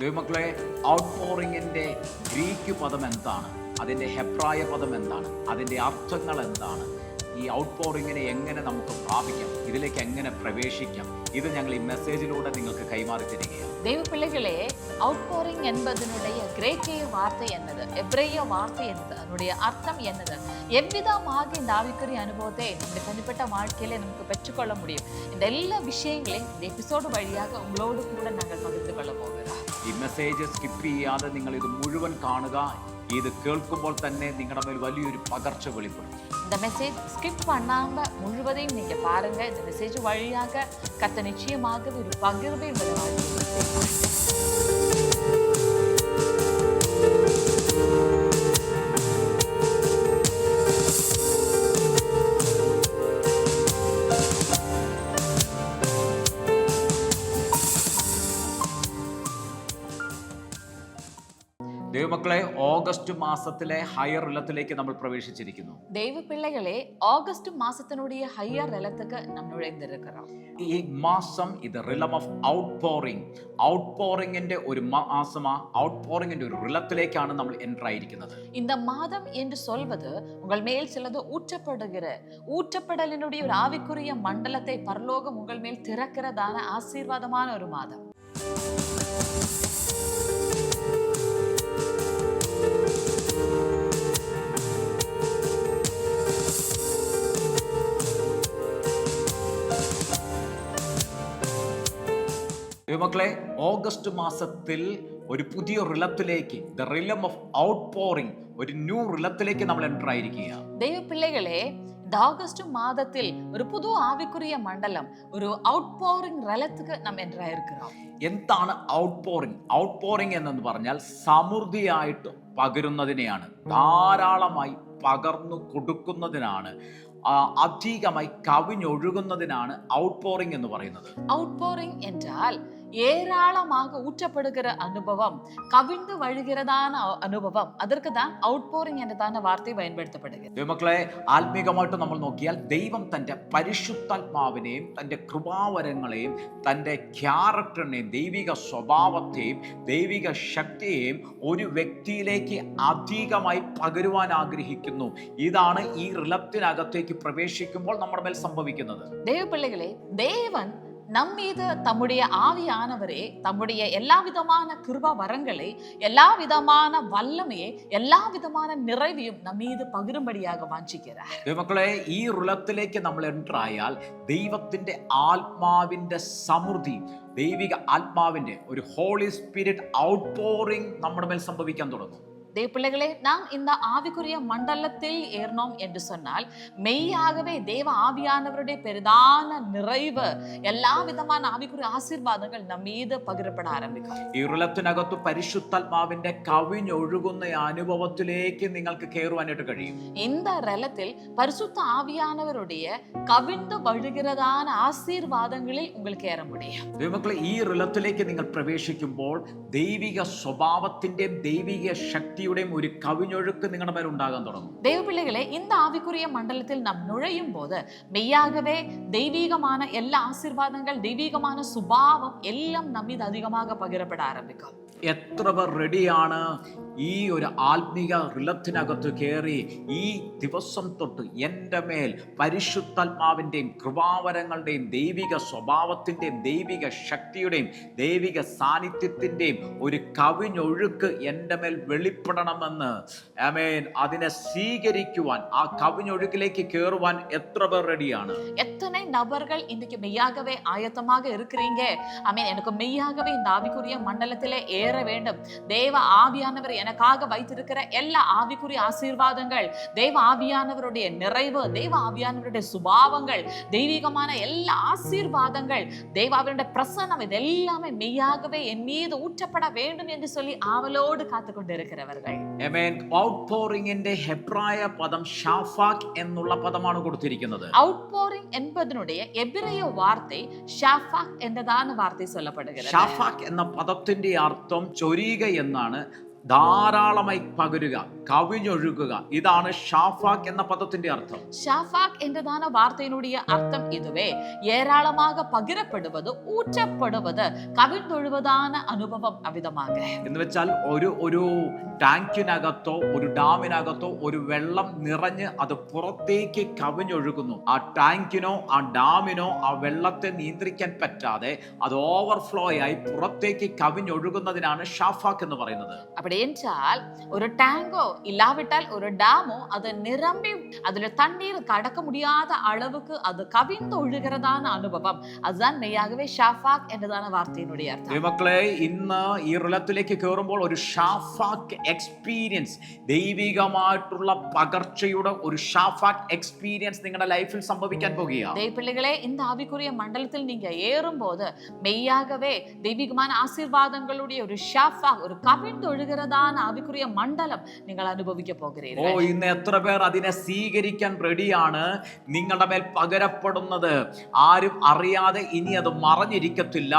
ദൈവമക്കളെ, out പോറിങ്ങിൻ്റെ Greek പദം എന്താണ്? അതിൻ്റെ ഹെബ്രായ പദം എന്താണ്? അതിൻ്റെ അർത്ഥങ്ങൾ എന്താണ്? ഈ ഔട്ട് പോറിങ്ങിനെ എങ്ങനെ നമുക്ക് പ്രാപിക്കാം? ഇതിലേക്ക് എങ്ങനെ പ്രവേശിക്കാം? ഇത് ഞങ്ങൾ ഈ മെസ്സേജിലൂടെ നിങ്ങൾക്ക് കൈമാറി തരികയാണ്. ദൈവപിள்ளைகளே, அவுட் போரிங் என்பதனுடைய கிரேக்கிய வார்த்தை என்னது, எப்ரேய வார்த்தை என்னது, அதனுடைய அர்த்தம் என்னது, எவ்விதமாக இந்த ஆவிக்குரிய அனுபவத்தை நம்முடைய தனிப்பட்ட வாழ்க்கையில நமக்கு பெற்றுக்கொள்ள முடியும், இந்த எல்லா விஷயங்களையும் இந்த எபிசோடு வழியாக உங்களோடு கூட நாங்கள் பகிர்ந்து கொள்ள போகிறோம். ഈ മെസ്സേജ് സ്കിപ്പ് ചെയ്യാതെ നിങ്ങൾ ഇത് മുഴുവൻ കാണുക. ഇത് കേൾക്കുമ്പോൾ തന്നെ നിങ്ങളുടെ മേൽ വലിയൊരു പകർച്ച വെളിപ്പെടും. இந்த மெசேஜ் ஸ்கிப் பண்ணாம முழுவதையும் நீங்க பாருங்க. இந்த மெசேஜ் வழியாக கர்த்தர் நிச்சயமாக ஒரு பகிர்வை உங்கள் வாழ்க்கையில் செய்வார். ദൈവമക്കളെ, ഓഗസ്റ്റ് മാസത്തിലെ ഹയർ റിലത്തിലേക്ക് നമ്മൾ പ്രവേശിച്ചിരിക്കുന്നു. ദൈവപിള്ളകളെ, ഓഗസ്റ്റ് മാസത്തിനുடைய ഹയർ റിലத்துக்கு நாம் நுழைந்திருக்கிறோம். ഈ മാസം ഇത് റിലം ഓഫ് ഔട്ട് പോറിംഗ്. ഔട്ട് പോറിങ്ങിന്റെ ഒരു മാസമാ. ഔട്ട് പോറിങ്ങിന്റെ ഒരു റിലത്തിലേക്കാണ് നമ്മൾ എൻ്റർ ആയിരിക്കുന്നത്. இந்த மாதம் என்று சொல்வது உங்கள் மேல் சிலது ஊற்றப்படுகிற ஊற்றப்படலினுடைய ஒரு ஆவிக்குரிய மண்டலத்தை பரலோகம் உங்கள் மேல் திறக்கிறதான ஆசீர்வாதமான ஒரு மாதம். ദൈവമക്കളെ, ഓഗസ്റ്റ് മാസത്തിൽ ഒരു പുതിയ റിലത്തിലേക്ക്, the realm of outpouring, ഒരു ന്യൂ റിലത്തിലേക്ക് നമ്മൾ എൻ്റർ ആയിരിക്കുകയാണ്. ദൈവപിള്ളകളെ, இந்த ஆகஸ்ட் மாதத்தில் ஒரு புது ஆவிக்குரிய மண்டலம், ஒரு அவுட் போரிங் ரலத்துக்கு நாம் என்டர் ஆயிருக்கிறோம். എന്താണ് ഔട്ട് പോറിംഗ്? ഔട്ട് പോറിംഗ് എന്നു പറഞ്ഞാൽ സമൃദ്ധിയായിട്ട് പകരുന്നതിനെയാണ്, ധാരാളമായി പകർന്നു കൊടുക്കുന്നതിനാണ്, അധികമായി കവിഞ്ഞൊഴുകുന്നതിനാണ് ഔട്ട് പോറിംഗ് എന്ന് പറയുന്നത്. ഔട്ട് പോറിംഗ് என்றால் ஏராளமாக ஊற்றப்படுகிற அனுபவம், கவிழ்ந்து வழிகிறதான அனுபவம், அதற்கு தான் ഔട്ട് പോറിംഗ് എന്നതാണ് വാർത്ത பயன்படுத்தப்படுகிறது. ദൈവമക്കളെ, ആത്മീകമായിട്ട് നമ്മൾ നോക്കിയാൽ ദൈവം തൻ്റെ പരിശുദ്ധാത്മാവിനെയും തൻ്റെ കൃപാവരങ്ങളെയും തൻ്റെ ക്യാരക്ടറിനെയും ദൈവിക സ്വഭാവത്തെയും ദൈവിക ശക്തിയെയും ഒരു വ്യക്തിയിലേക്ക് അധികമായി പകരുവാൻ ആഗ്രഹിക്കുന്നു. ഇതാണ് ഈ റിലത്തിനകത്തേക്ക് പ്രവേശിക്കുമ്പോൾ നമ്മുടെ മേൽ സംഭവിക്കുന്നത്. ദൈവപിള്ളകളെ, ദേവൻ நம் மீது தம்முடைய ஆவியானவரே தம்முடைய எல்லா விதமான கிருபா வரங்களை, எல்லா விதமான வல்லமையை, எல்லா விதமான நிறைவையும் நம் மீது பகிரும்படியாக வாஞ்சிக்கிறார். ദൈവമക്കളെ, ഈ റിലത്തിലേക്ക് നമ്മൾ എൻ്റർ ആയാൽ ദൈവത്തിൻ്റെ ആത്മാവിൻ്റെ സമൃദ്ധി, ദൈവിക ആത്മാവിൻ്റെ ഒരു ഹോളി സ്പിരിറ്റ് ഔട്ട് പോറിംഗ് നമ്മുടെ മേൽ സംഭവിക്കാൻ തുടങ്ങും. தேவப்பிள்ளைகளே, நாம் இந்த ஆவிக்குரிய மண்டலத்தில் ஏறணும் என்று சொன்னால் மெய்யாகவே தேவ ஆவியானவருடைய பெரிதான நிறைவு, எல்லா விதமான ஆவிக்குரிய ஆசீர்வாதங்கள் நம் மீது பகிரப்பட ஆரம்பிக்கும். ഈ റിലത്തിനകത്ത് പരിശുദ്ധാത്മാവിന്റെ കവിഞ്ഞൊഴുകുന്ന അനുഭവത്തിലേക്ക് നിങ്ങൾക്ക് കയറുവാനായിട്ട് കഴിയും. இந்த ரலத்தில் பரிசுத்த ஆவியானவருடைய கவிழ்ந்து வழிகிறதான ஆசீர்வாதங்களில் உங்களுக்கு ஏற முடியும். ദൈവമക്കളെ, ഈ റിലത്തിലേക്ക് നിങ്ങൾ പ്രവേശിക്കുമ്പോൾ ദൈവിക സ്വഭാവത്തിന്റെയും ദൈവിക ശക്തിയുടെയും ഒരു കവിഞ്ഞൊഴുക്ക് നിങ്ങളുടെ മേൽ ഉണ്ടാകാൻ തുടങ്ങും. தேவப்பிள்ளைகளே, இந்த ஆவிக்குரிய மண்டலத்தில் நாம் நுழையும் போது மெய்யாகவே தெய்வீகமான எல்லா ஆசீர்வாதங்கள், தெய்வீகமான சுபாவம் எல்லாம் நம்ம மீது அதிகமாக பகிரப்பட ஆரம்பிக்கும். എത്ര പേർ റെഡിയാണ് ഈ ഒരു ആത്മീക റിലത്തിനകത്ത് കയറി ഈ ദിവസം തൊട്ട് എൻ്റെ മേൽ പരിശുദ്ധാത്മാവിൻ്റെയും കൃപാവരങ്ങളുടെയും ദൈവിക സ്വഭാവത്തിൻ്റെയും ദൈവിക ശക്തിയുടെയും ദൈവിക സാന്നിധ്യത്തിൻ്റെയും ഒരു കവിഞ്ഞൊഴുക്ക് എൻ്റെ മേൽ വെളിപ്പെടണമെന്ന്, ആമേൻ, അതിനെ സ്വീകരിക്കുവാൻ, ആ കവിഞ്ഞൊഴുക്കിലേക്ക് കയറുവാൻ എത്ര പേർ റെഡിയാണ്? எத்தனை நபர்கள் இன்னைக்கு மெய்யாகவே ஆயத்தமாக இருக்கிறீங்க? ஆமென். எனக்கு மெய்யாகவே இந்த ஆவிக்குரிய மண்டலத்திலே ஏற வேண்டும். தேவ ஆவியானவர் எனக்காக வைத்திருக்கிற எல்லா ஆவிக்குரிய ஆசீர்வாதங்கள், தேவ ஆவியானவருடைய நிறைவு, தேவ ஆவியானவருடைய சுபாவங்கள், தெய்வீகமான எல்லா ஆசீர்வாதங்கள், தேவாவினுடைய பிரசன்னம், இது எல்லாமே மெய்யாகவே என் மீது ஊற்றப்பட வேண்டும் என்று சொல்லி ஆவலோடு காத்து கொண்டிருக்கிறவர்கள். ആമേൻ. ഔട്ട് പോറിങ്ങിന്റെ ഹെബ്രായ പദം ഷാഫാക് എന്നുള്ള പദമാണ് കൊടുത്തിരിക്കുന്നത്. ഔട്ട് പോറിംഗ് என்பதனுடைய எபிரேய வார்த்தை ஷாஃபாக் എന്നതാണ് വാർത്ത சொல்லப்படுகிறது. ഷാഫാക് എന്ന പദത്തിന്റെ അർത്ഥം ചൊരിയുക എന്നാണ്. ധാരാളമായി പകരുക, കവിഞ്ഞൊഴുകുക. ഇതാണ് ഷാഫാക്ക് എന്ന പദത്തിന്റെ അർത്ഥം. ஷாஃபாக் என்றதான வார்த்தையினுடைய அர்த்தம் இதுவே. ஏராளமாக பகிரப்படுவது, ஊற்றப்படுவது, கவிழ்ந்தொழுவதான அனுபவம் அவ்விதமாக. എന്ന് വെച്ചാൽ ഒരു ടാങ്കിനകത്തോ ഒരു ഡാമിനകത്തോ ഒരു വെള്ളം നിറഞ്ഞ് അത് പുറത്തേക്ക് കവിഞ്ഞൊഴുകുന്നു. ആ ടാങ്കിനോ ആ ഡാമിനോ ആ വെള്ളത്തെ നിയന്ത്രിക്കാൻ പറ്റാതെ അത് ഓവർഫ്ലോ ആയി പുറത്തേക്ക് കവിഞ്ഞൊഴുകുന്നതിനാണ് ഷാഫാക്ക് എന്ന് പറയുന്നത്. அப்படி என்றால் ஒரு டேங்கோ இல்லாவிட்டால் ஒரு டேமோ அது நிரம்பி அதுல தண்ணீர் கடக்க முடியாத அளவுக்கு அது கவிந்து ஒழுகிறதான அனுபவம். அதுதான் மெய்யாகவே ஷாஃபாக் என்றதான வார்த்தையினுடைய அர்த்தம். മക്കളെ, ഇന്ന് ഈ റിലത്തിലേക്ക് കയറുമ്പോൾ ഒരു ഷാഫാക്ക് എക്സ്പീരിയൻസ്, ദൈവികമായിട്ടുള്ള പകർച്ചയുടെ ഒരു ഷാഫാക്ക് എക്സ്പീരിയൻസ് നിങ്ങളുടെ ലൈഫിൽ സംഭവിക്കാൻ പോകുകയാണ്. பிள்ளைகளே, இந்த ஆவிக்குரிய மண்டலத்தில் நீங்க ஏறும்போது மெய்யாகவே தெய்வீகமான ஆசீர்வாதங்களுடைய ஒரு ஷாஃபாக், ஒரு கவிழ்ந்தொழுகிறதான ஆவிக்குரிய மண்டலம் நீங்கள் அனுபவிக்க போகிறீர்கள். ഇന്ന് എത്ര പേർ അതിനെ സ്വീകരിക്കാൻ റെഡിയാണ്? നിങ്ങളുടെ മേൽ പകരപ്പെടുന്നത് ആരും അറിയാതെ ഇനി അത് മറഞ്ഞിരിക്കത്തില്ല.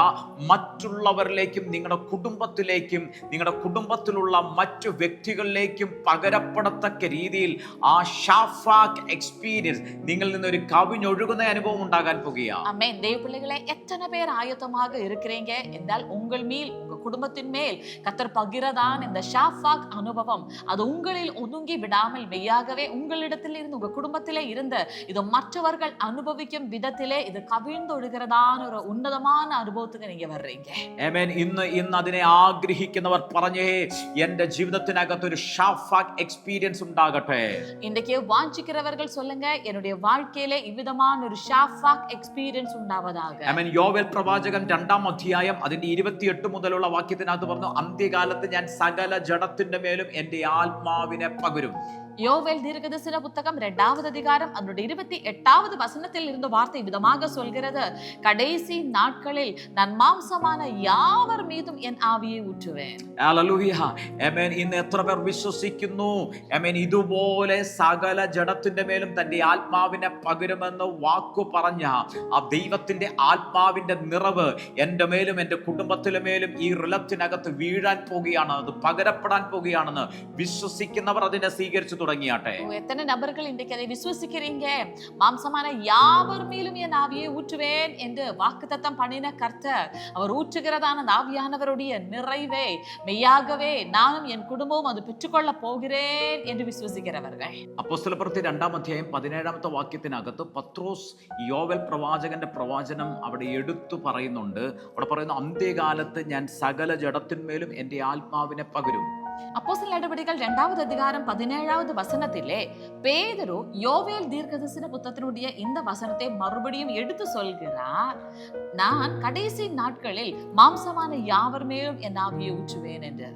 മറ്റുള്ളവരിലേക്കും നിങ്ങളുടെ കുടുംബത്തിലേക്കും നിങ്ങളുടെ കുടുംബത്തിലുള്ള മറ്റു വ്യക്തികളിലേക്കും പകരപ്പെടത്തക്ക രീതിയിൽ ആ ഷാഫാക്ക് എക്സ്പീരിയൻസ് നിങ്ങളിൽ നിന്നൊരു കവിഞ്ഞൊഴുകുന്ന അനുഭവം ഉണ്ടാകാൻ പോകുകയാണ്. ஆமென். தேவ பிள்ளைகளே, எத்தனை பேர் ஆயத்தமாக இருக்கிறீங்க என்றால் உங்கள் மேல், உங்க குடும்பத்தின் மேல் கர்த்தர் பகிரதான் இந்த ஷாஃபாக் அனுபவம் அது உங்களில் ஒதுங்கி விடாமல் மெய்யாகவே உங்களிடத்தில் இருந்து உங்க குடும்பத்திலே இருந்த இது மற்றவர்கள் அனுபவிக்கும் விதத்திலே இது கவிழ்ந்தொழுகிறதான ஒரு உன்னதமான அனுபவத்துக்கு நீங்க வர்றீங்க. ആമേൻ. ഇന്ന് അതിനെ ആഗ്രഹിക്കുന്നവർ പറഞ്ഞേ, എന്റെ ജീവിതത്തിനകത്ത് ഒരു ഷാഫാക്ക് എക്സ്പീരിയൻസ് ഉണ്ടാകട്ടെ. இன்றைக்கு வாஞ்சிக்கிறவர்கள் சொல்லுங்க, என்னுடைய வாழ்க்கையில இவ்விதமான ஒரு ஷாஃபாக் எக்ஸ்பீரியன்ஸ் உண்டாவதாக. ആമേൻ. യോവേൽ പ്രവാചകൻ 2-ാം അധ്യായം അതിന്റെ 28 മുതലുള്ള വാക്യത്തിനകത്ത് പറഞ്ഞു, അന്ത്യകാലത്ത് ഞാൻ സകല ജഡത്തിന്റെ മേലും എന്റെ ആത്മാവിനെ പകരും. யோவேல் தீர்க்கதரிசன புத்தகம் 2வது அதிகாரம் அதனுடைய 28வது வசனத்தில் இருந்து வார்த்தை விதமாக சொல்கிறது, கடைசி நாட்களில் நான் மாம்சமான யாவர் மீதும் என் ஆவியை ஊற்றுவேன். ഹല്ലേലൂയ. ആമേൻ. ഇന്ന് എത്ര പേർ വിശ്വസിക്കുന്നു? ആമേൻ. ഇതുപോലെ സകല ജഡത്തിന്റെ മേലും തന്റെ ആത്മാവിനെ പകരുമെന്ന് വാക്കു പറഞ്ഞ ആ ദൈവത്തിന്റെ ആത്മാവിന്റെ നിറവ് എന്റെ മേലും എന്റെ കുടുംബത്തിലെ മേലും ഈ റിലത്തിനകത്ത് വീഴാൻ പോകുകയാണ്, അത് പകരപ്പെടാൻ പോകുകയാണെന്ന് വിശ്വസിക്കുന്നവർ അതിനെ സ്വീകരിച്ചു തുടങ്ങിയാട്ടെ. எத்தனை நபர்கள் இன்றைக்கு அதை விசுவசிக்கிறீங்க? மாம்சமான யாவர் மேலும் என் ஆவியை ஊற்றுவேன் என்று வாக்குத்தத்தம் பண்ணின கர்த்தர் அவர் ஊற்றுகிறதான ஆவியானவருடைய நிறைவே மெய்யாகவே நானும் என் குடும்பமும் அது பெற்றுக்கொள்ள போகிறேன் என்று വിശ്വസിக்கிறവர்கள். അപ്പോസ്തലപ്രവൃത്തി 2-ാം അധ്യായം 17-ാമത്തെ വാക്യത്തിനകത്ത് പത്രോസ് യോവേൽ പ്രവാചകന്റെ പ്രവചനം അവിടെ എടുത്തു പറയുന്നുണ്ട്. അവിടെ പറയുന്നു, അന്ത്യകാലത്ത് ഞാൻ സകല ജഡത്തിന്മേലും എന്റെ ആത്മാവിനെ പകരും. அப்போஸ்தலர் நடபடிகள் 2வது அதிகாரம் 17வது வசனத்திலே பேதுரு யோவேல் தீர்க்கதரிசன புத்தகத்தினுடைய இந்த வசனத்தை மறுபடியும் எடுத்து சொல்கிறார், நான் கடைசி நாட்களில் மாம்சமான யாவர் மேலும் என் ஆவியை ஊற்றுவேன் என்று.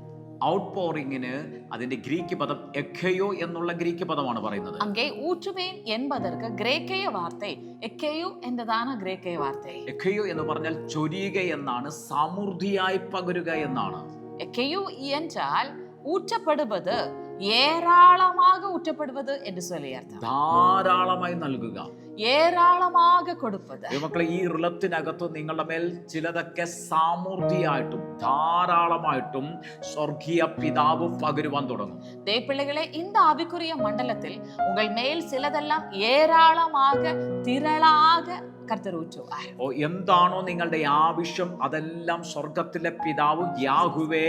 ഔട്ട് പോറിങ്ങിന് അതിന്റെ ഗ്രീക്ക് പദം എക്കയോ എന്നുള്ള ഗ്രീക്ക് പദമാണ് പറയുന്നത്. அங்கே ஊற்றுவேன் என்பதற்கு கிரேக்கைய வார்த்தை எக்கேயு என்றதான கிரேக்கைய வார்த்தை. എക്കയോ എന്ന് പറഞ്ഞാൽ ചൊരിയുക എന്നാണ്, സമൃദ്ധിയായി പകരുക എന്നാണ്. எக்கேயு என்றால் ஊற்றப்படுவது, ஏராளமாக ஊற்றப்படுவது என்று சொல்லி அர்த்தம். ധാരാളമായി നൽകുക, ஏராளமாக கொடுப்பது. മക്കളെ, ഈ റിലത്തിനകത്ത് നിങ്ങളുടെ മേൽ ചിലതൊക്കെ സമൃദ്ധിയായിട്ടും ധാരാളമായിട്ടും സ്വർഗീയ പിതാവ് പകരുവാൻ തുടങ്ങും. தேவப்பிள்ளைகளே, இந்த ஆவிக்குரிய மண்டலத்தில் உங்கள் மேல் சிலதெல்லாம் ஏராளமாக திரளாக കർത്തർ ഊറ്റുവാർ. എന്താണോ നിങ്ങളുടെ ആവശ്യം അതെല്ലാം സ്വർഗത്തിലെ പിതാവ് യാഹുവേ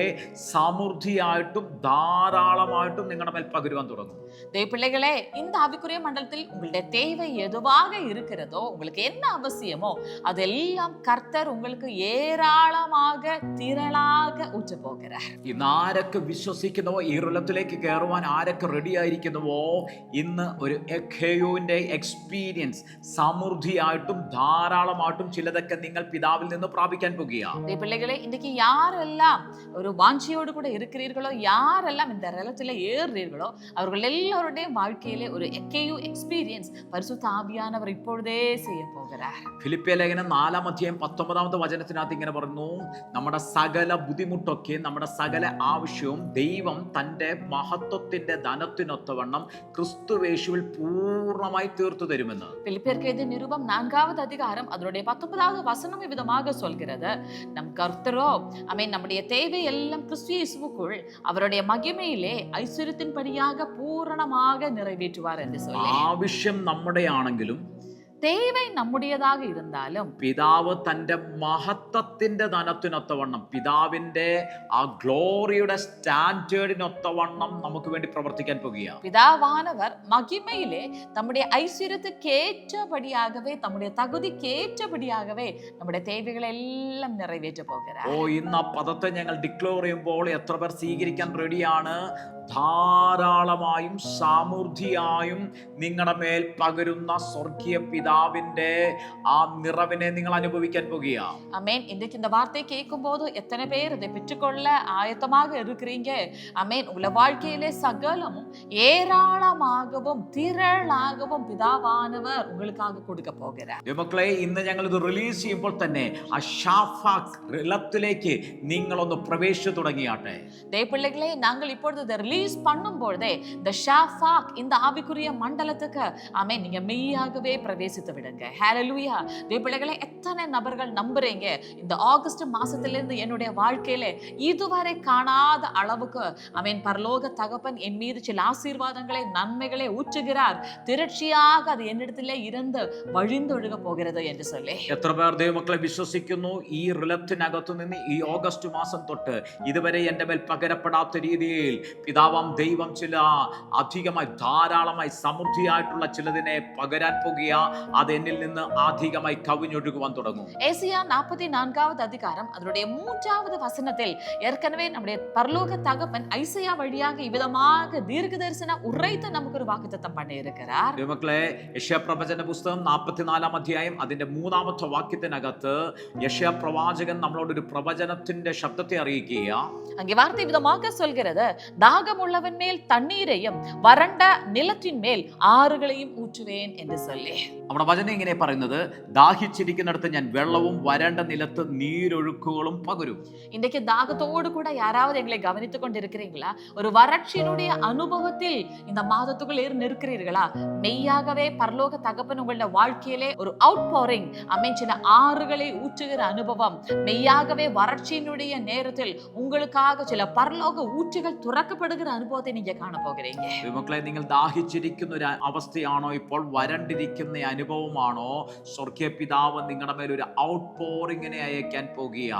സമൃദ്ധിയായിട്ടും ധാരാളമായിട്ടും നിങ്ങളുടെ മേൽ പകരുവാൻ തുടങ്ങും. தேவப்பிள்ளைகளே, இந்த ஆவிக்குரிய மண்டலத்தில் உங்களுடைய தேவை எதுவாக இருக்கிறதோ, உங்களுக்கு என்ன அவசியமோ அதெல்லாம் கர்த்தர் உங்களுக்கு ஏராளமாக திரளாக ஊற்ற போகிறார். ഇന്ന് ആരൊക്കെ വിശ്വസിക്കുന്നുവോ, ഈ റിലത്തിലേക്ക് കയറുവാൻ ആരൊക്കെ റെഡി ആയിരിക്കുന്നുവോ, ഇന്ന് ഒരു എഖേയോന്റെ എക്സ്പീരിയൻസ് സമൃദ്ധിയായിട്ടും ധാരാളമായിട്ടും ചിലതൊക്കെ നിങ്ങൾ പിതാവിൽ നിന്ന് പ്രാപിക്കാൻ പോകുകയാണ്. பிள்ளைகளே, இன்னைக்கு யாரெல்லாம் ஒரு வாஞ்சியோடு கூட இருக்கிறீர்களோ, யாரெல்லாம் இந்த ரலத்திலே ஏறுறீர்களோ, அவர்கள் எல்லாருடைய வாழ்க்கையிலே ஒரு எக்கேயு எக்ஸ்பீரியன்ஸ் பரிசுத்த ஆவியானவர் இப்பொழுதே செய்ய போகிறார். ഫിലിപ്പിയ ലേഖനം 4-ാം അധ്യായം 19-ാമത്തെ വചനത്തിനകത്ത് ഇങ്ങനെ പറഞ്ഞു, നമ്മുടെ സകല ബുദ്ധിമുട്ടൊക്കെ, നമ്മുടെ സകല ആവശ്യവും ദൈവം തന്റെ മഹത്വത്തിന്റെ ധനത്തിനൊത്തവണ്ണം ക്രിസ്തുവേശുവിൽ പൂർണ്ണമായി തീർത്തു തരുമെന്ന്. பிலிப்பியருக்கு எழுதிய நிருபம் 4வது அதிகாரம் அதனுடைய 19வது வசனம் விதமாக சொல்கிறது, நம் கர்த்தரோ நம்முடைய தேவை எல்லாம் கிறிஸ்து இயேசுவுக்குள் அவருடைய மகிமையிலே ஐஸ்வര്യத்தின்படியாக பூரணமாக நிறைவேற்றுவார் என்று சொல்லி, ആവശ്യം നമ്മുടെ ആണെങ്കിലും தேவை நம்முடையதாக இருந்தாலும் പിതാവ് തൻ്റെ മഹത്വത്തിന്റെ ധനത്തിനൊത്തവണ്ണം, പിതാവിന്റെ ആ ഗ്ലോറിയുടെ സ്റ്റാൻഡേർഡിനൊത്തവണ്ണം നമുക്ക് വേണ്ടി പ്രവർത്തിക്കാൻ പോകുക. பிதாவானவர் மகிமையிலே தம்முடைய ஐஸ்வര്യத்துக்கேற்றபடியாகவே, தம்முடைய தகுதிக்கேற்றபடியாகவே நம்முடைய தேவைகளை எல்லாம் நிறைவேற்ற போகிறார். ഇന്ന് ആ പദത്തെ ഞങ്ങൾ ഡിക്ലെയർ ചെയ്യുമ്പോൾ എത്ര പേർ സ്വീകരിക്കാൻ റെഡിയാണ്? ധാരാളമായും സമൃദ്ധിയായും നിങ്ങളുടെ മേൽ പകരുന്ന സ്വർഗീയ പിതാവിന്റെ ആ നിറവിനെ നിങ്ങൾ അനുഭവിക്കാൻ പോകുക. ஆமென். இன்றைக்கு இந்த வார்த்தையை கேட்கும்போது எத்தனை பேர் இதை பெற்றுக்கொள்ள ஆயத்தமாக இருக்கிறீங்க? ஆமென். உள்ள வாழ்க்கையிலே சகலமும் ஏராளமாகவும் திரளாகவும் பிதாவானவர் உங்களுக்காக கொடுக்க போகிறார். മക്കളെ, ഇന്ന് ഞങ്ങൾ ഇത് റിലീസ് ചെയ്യുമ്പോൾ തന്നെ ആ ഷാഫാക്ക് റിലത്തിലേക്ക് നിങ്ങളൊന്ന് പ്രവേശിച്ചു തുടങ്ങിയാട്ടെ. தேவப்பிள்ளைகளே, நாங்கள் இப்பொழுது இதை ரிலீஸ் பண்ணும் பொழுதே இந்த ஷாஃபாக், இந்த ஆவிக்குரிய மண்டலத்துக்கு ஆமென், நீங்க மெய்யாகவே பிரவேசித்து விடுங்க. ஹalleluya. தேவப்பிள்ளைகளே, எத்தனை நபர்கள் நம்புறீங்க இந்த ஆகஸ்ட் மாசத்திலிருந்து என்னுடைய வாழ்க்கையில இதுவரை காணாத அளவுக்கு ஆமென் பரலோக தகப்பன் என் மீது சில ஆசீர்வாதங்களை, நன்மைகளை ஊற்றுகிறார், തിരക്ഷിയാக അത് എന്നിടത്തിലെ ഇരന്ന് വഴിന്തൊഴുക പോകരുത് എന്ന് சொல்லி എത്ര പേർ ദൈവമക്കളെ വിശ്വസിക്കുന്നു? ഈ റിലത്തിനകത്തു നിന്ന് ഈ ഓഗസ്റ്റ് മാസം തൊട്ട് ഇതുവരെ എൻ്റെ മേൽ പകരപ്പെടാത്ത രീതിയിൽ പിതാവാം ദൈവം ചില അധികമായി, ധാരാളമായി, സമൃദ്ധിയായിട്ടുള്ള ചിലതിനെ പകരാൻ പോകുക. അത് എന്നിൽ നിന്ന് അധികമായി കവിഞ്ഞൊഴുകുവാൻ തുടങ്ങും. ஏசாயா 44வது அதிகாரம் அதனுடைய 3வது வசனத்தில் ஏற்கனவே நம்முடைய பரலோக தகப்பன் ஐசையா வழியாக இவ்விதமாக தீர்க்க தரிசன உரைத்து நமக்கு ஒரு வாக்குத்தத்தம் பண்ணி இருக்கிறார். ദൈവമക്കളെ, യെശയ്യാ പ്രവചന പുസ്തകം 44 അധ്യായം അതിന്റെ 3ാമത്തെ വാക്യത്തിനകത്ത് യെശയ്യാ പ്രവാചകൻ നമ്മളോട് ഒരു പ്രവചനത്തിന്റെ ശബ്ദത്തെ അറിയിക്കുക. அங்கே வார்த்தை விதமாக சொல்கிறது, தாகம் உள்ளவன் மேல் தண்ணீரையும் வறண்ட நிலத்தின் மேல் ஆறுகளையும் ஊற்றுவேன் என்று சொல்லி. നമ്മുടെ വചനം ഇങ്ങനെ പറയുന്നത്, ദാഹിച്ചിരിക്കുന്നിടത്ത് ഞാൻ വെള്ളവും വരണ്ട നിലത്ത് നീരൊഴുക്കുകളും പകരും. இன்றைக்கு தாகத்தோடு கூட யாராவது எங்களை கவனித்துக் கொண்டிருக்கிறீங்களா? ஒரு வறட்சியினுடைய அனுபவத்தில் இந்த மாதத்துக்குள் இருக்கிறீர்களா? மெய்யாகவே பரலோக தகப்பன் உங்களுடைய வாழ்க்கையிலே ஒரு அவுட் போரிங், சில ஆறுகளை ஊற்றுகிற அனுபவம், மெய்யாகவே வறட்சியினுடைய நேரத்தில் உங்களுக்காக சில பரலோக ஊற்றுகள் തുറക്കപ്പെടുகிற അനുഭവത്തെ நீங்க കാണ പോകുறீங்க. മക്കളെ, നിങ്ങൾ ദാഹിച്ചിരിക്കുന്ന ഒരു അവസ്ഥയാണോ ഇപ്പോൾ? വരണ്ടിരിക്കുന്ന അനുഭവമാണോ? സ്വർഗീയ പിതാവ് നിങ്ങളുടെ മേൽ ഒരു ഔട്ട് പോറിങ്ങിനെ അയക്കാൻ പോകുക.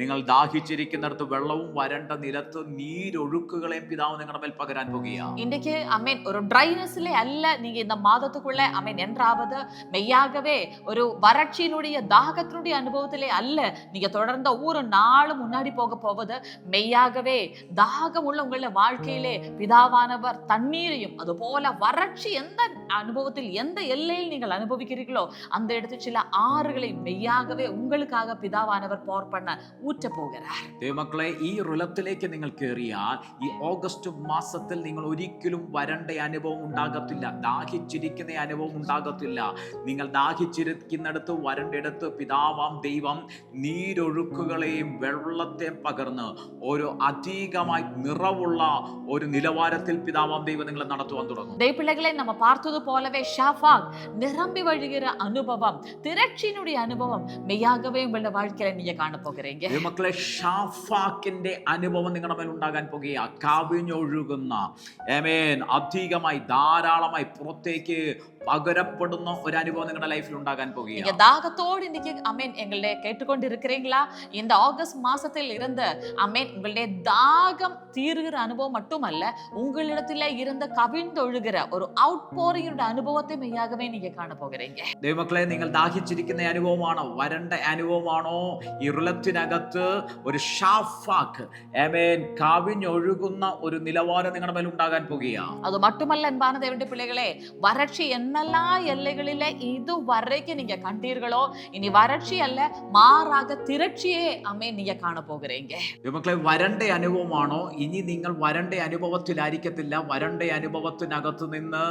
നിങ്ങൾ ദാഹിച്ചിരിക്കുന്നിടത്ത് വെള്ളവും വരണ്ട നിലത്ത് നീരൊഴുക്കുകളെയും പിതാവ് നിങ്ങളുടെ മേൽ പകരാൻ പോകുക. இன்றைக்கு ஆமென் ஒரு ட்ரைனஸ்ல அல்ல நீங்க இந்த மாதத்துக்குள்ள ஆமென் என்றாவது மெய்யாகவே ஒரு வறட்சியினுடைய தாகத்தினுடைய அனுபவத்திலே அல்ல நீங்க தொடர்ந்த ஒரு நாள் முன்னாடி போக போவது. மெய்யாகவே தாகம் உள்ள உங்கள வாழ்க்கையிலே பிதாவானவர் தண்ணீரையும் அதுபோல வறட்சி எந்த அனுபவத்தில், எந்த எல்லையில் நீங்கள் அனுபவிக்கிறீர்களோ அந்த இடத்தில் சில ஆறுகளை மெய்யாகவே உங்களுக்காக பிதாவானவர் போர் பண்ண ஊற்ற போகிறார். ദൈവമക്കളെ, ഈ റിലത്തിലേക്ക് നിങ്ങൾ കയറിയാൽ ഈ ഓഗസ്റ്റ് മാസത്തിൽ നിങ്ങൾ ഒരിക്കലും വരണ്ട അനുഭവം ഉണ്ടാകത്തില്ല, ദാഹിച്ചിരിക്കുന്ന അനുഭവം ഉണ്ടാകത്തില്ല. നിങ്ങൾ ദാഹിച്ചിരിക്കുന്നിടത്ത്, വരണ്ടിടത്ത് പിതാവാം ദൈവം നീരൊഴുക്കുകളെയും വെള്ളത്തെയും പകർന്ന് ഒരു അധികമായി നിറവുള്ള ഒരു നിലവാരത്തിൽ പിതാവാം ദൈവം നിങ്ങളെ നടത്തുവാൻ തുടങ്ങും. ദൈവപിള്ളകളെ, நம்ம பார்த்தது போலவே ஷாஃபாக் நிரம்பி வழிகிற அனுபவம், திரட்சியினுடைய அனுபவம் மெய்யாகவே உங்களுடைய வாழ்க்கையில நீங்க காண போகிறீங்க. മക്കളെ, ഷാഫാക്കിന്റെ അനുഭവം നിങ്ങളുടെ മേൽ ഉണ്ടാകാൻ പോകുക. കവിഞ്ഞൊഴുകുന്ന ആമേൻ, അധികമായി, ധാരാളമായി പുറത്തേക്ക് പകരപ്പെടുന്ന ഒരു അനുഭവം നിങ്ങളുടെ ലൈഫിൽ ഉണ്ടാകാൻ പോകുക. நீங்க தாகத்தோடு இன்னைக்கு ஆமென் எங்களை கேட்டுக்கொண்டு இருக்கிறீங்களா? இந்த ஆகஸ்ட் மாசத்தில் இருந்து ஆமென் உங்களுடைய தாகம் தீருகிற அனுபவம் மட்டுமல்ல, உங்களிடத்திலே இருந்த கவிழ்ந்தொழுகிற ஒரு அவுட் போரிங்கிற അനുഭവത്തെ മെയ്യാകவே நீங்க കാണ പോകുறீங்க. ദൈവമക്കളെ, നിങ്ങൾ ദാഹിച്ചിരിക്കുന്ന അനുഭവമാണോ? വരണ്ട അനുഭവമാണോ? ഈ റിലത്തിനകത്ത് ഒരു ഷാഫാക്ക് ആമേൻ കവിഞ്ഞൊഴുകുന്ന ഒരു നിലവാരം നിങ്ങളുടെ മേൽ ഉണ്ടാകാൻ പോകുക. அது மட்டுமல்ல அன்பான தேவனுடைய பிள்ளைகளே, வறட்சி என்னெல்லாம் எல்லைகளிலே இதுவரைக்கும் நீங்க கண்டீர்களோ, இனி வறட்சி அல்ல, மாறாக திரட்சியே ஆமென் நீங்க காண போகிறீங்க. ദൈവമക്കളെ, വരണ്ട അനുഭവമാണോ? ഇനി നിങ്ങൾ വരണ്ട അനുഭവത്തിലായിരിക്കത്തില്ല, വരണ്ട അനുഭവത്തിനകത്ത് നിന്ന്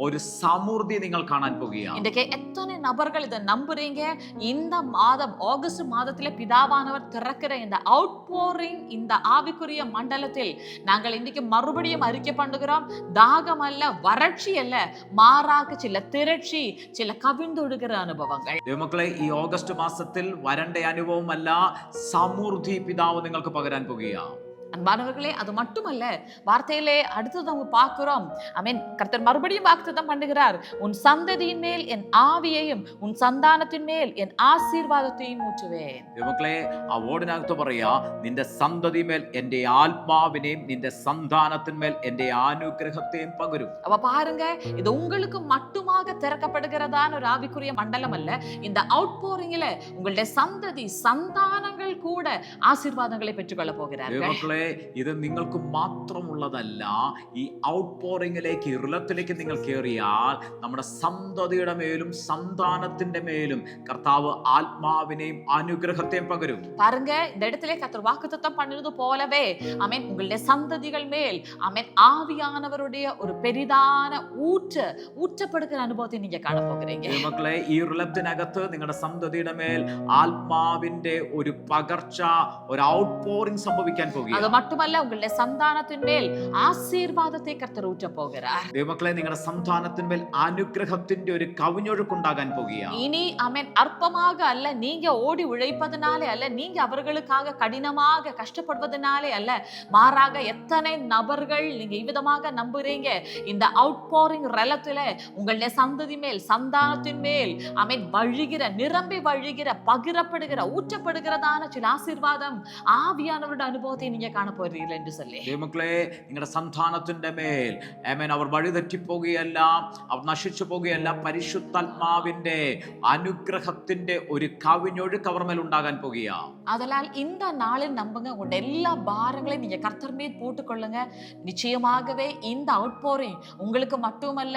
ഒരു സമൃദ്ധി നിങ്ങൾ കാണാൻ പോകുക. இன்றைக்கு எத்தனை நபர்கள் இதை நம்புறீங்க? இந்த மாதம் ஆகஸ்ட் மாதத்திலே பிதாவானவர் திறக்கிற இந்த அவுட்போரிங், இந்த ஆவிக்குரிய மண்டலத்தில் நாங்கள் இன்றைக்கு மறுபடியும் அறிக்கை பண்ணுகிறோம். தாகம் அல்ல, வறட்சி அல்ல, മാറാക്ക് ചില തിരക്ഷി, ചില കവിണ്ടൊഴുകുന്ന അനുഭവങ്ങൾ. ദൈവമക്കളെ, ഈ ഓഗസ്റ്റ് മാസത്തിൽ വരണ്ട അനുഭവമല്ല, സമൃദ്ധി പിതാവ് നിങ്ങൾക്ക് പകരാൻ പോകുകയാണ്. அன்பானவர்களே, அது மட்டுமல்ல, வார்த்தையிலே அடுத்து நம்ம பார்க்கிறோம். கர்த்தர் மறுபடியும் வாக்குத்தத்தம் பண்ணுகிறார். உன் சந்ததியின் மேல் என் ஆவியையும் உன் சந்தானத்தின் மேல் என் ஆசீர்வாதத்தையும் ஊற்றுவேன். ദൈവമക്കളെ, ആ ഓടിനകത്ത് പറയാ, നിന്റെ സന്തതിമേൽ എന്റെ ആത്മാവിനെയും നിന്റെ സന്താനത്തിന്മേൽ എന്റെ അനുഗ്രഹത്തെയും പകരും. அப்ப பாருங்க, இது உங்களுக்கு மட்டுமாக திறக்கப்படுகிறதான ஒரு ஆவிக்குரிய மண்டலம் அல்ல. இந்த அவுட் போரிங்ல உங்களுடைய சந்ததி சந்தானங்கள் கூட ஆசீர்வாதங்களை பெற்றுக்கொள்ள போகிறார்கள். ഇത് നിങ്ങൾക്ക് മാത്രമുള്ളതല്ല. ഈ ഔട്ട് പോറിംഗിലേക്ക്, ഇറലത്തിലേക്ക് നിങ്ങൾ കയറിയാൽ നമ്മുടെ സന്തതിയുടെ മേലും സന്താനത്തിന്റെ മേലും കർത്താവ് ആത്മാവിനെയും അനുഗ്രഹത്തെയും പകരും. பாருங்க, இந்த இடத்திலே கர்த்தர் வாக்குத்தத்தம் பண்ணது போலவே உங்களுடைய சந்ததிகள் மேல் ஆவியானவருடைய ஒரு பெரிதான ஊற்றப்படுகிற அனுபவத்தை நீங்க காண போகிறீங்க. മക്കളെ, ഈ ഇറലത്തിനകത്ത് നിങ്ങളുടെ സന്തതിയുടെ മേൽ ആത്മാവിന്റെ ഒരു പകർച്ച, ഒരു ഔട്ട് പോറിംഗ് സംഭവിക്കാൻ പോകുക. அது மட்டுமல்ல, உங்களுடைய சந்தானத்தின் மேல் ஆசீர்வாதத்தை கர்த்தர் ஊற்ற போகிறார். ദൈവമക്കളെ, നിങ്ങളുടെ സന്താനത്തിന്മേൽ അനുഗ്രഹത്തിന്റെ ഒരു കവിഞ്ഞൊഴുക്കുണ്ടാകാൻ പോകുകയാണ്. இனி அற்பமாக அல்ல, நீங்க ஓடி உழைப்பதனாலே அல்ல, நீங்க அவர்களுக்காக கடினமாக கஷ்டப்படுவதனாலே அல்ல, மாறாக எத்தனை நபர்கள் நீங்க இவ்விதமாக நம்புறீங்க, இந்த அவுட் போரிங் ரலத்துல உங்களுடைய சந்ததி மேல் சந்தானத்தின் மேல் வழிகிற, நிரம்பி வழிகிற, பகிரப்படுகிற, ஊற்றப்படுகிறதான சில ஆசீர்வாதம், ஆவியானவருடைய அனுபவத்தை நீங்க காண போறீர்கள் என்று சொல்லி. ദൈവമക്കളെ, നിങ്ങളുടെ സന്താനത്തിന്റെ മേൽ അവർ വഴിതെറ്റിപ്പോകുകയല്ല, അവർ നശിച്ചു പോകുകയല്ല. പരിശുദ്ധാത്മാവിന്റെ അനുഗ്രഹത്തിന്റെ ഒരു കവിഞ്ഞൊഴുക്ക് അവർ മേൽ ഉണ്ടാകാൻ പോകുകയാണ്. அதனால் இந்த நாளில் நம்புங்க, உங்களுடைய எல்லா பாரங்களையும் நீங்க கர்த்தர் மீது போட்டுக்கொள்ளுங்க. நிச்சயமாகவே இந்த அவுட் போரிங் உங்களுக்கு மட்டுமல்ல,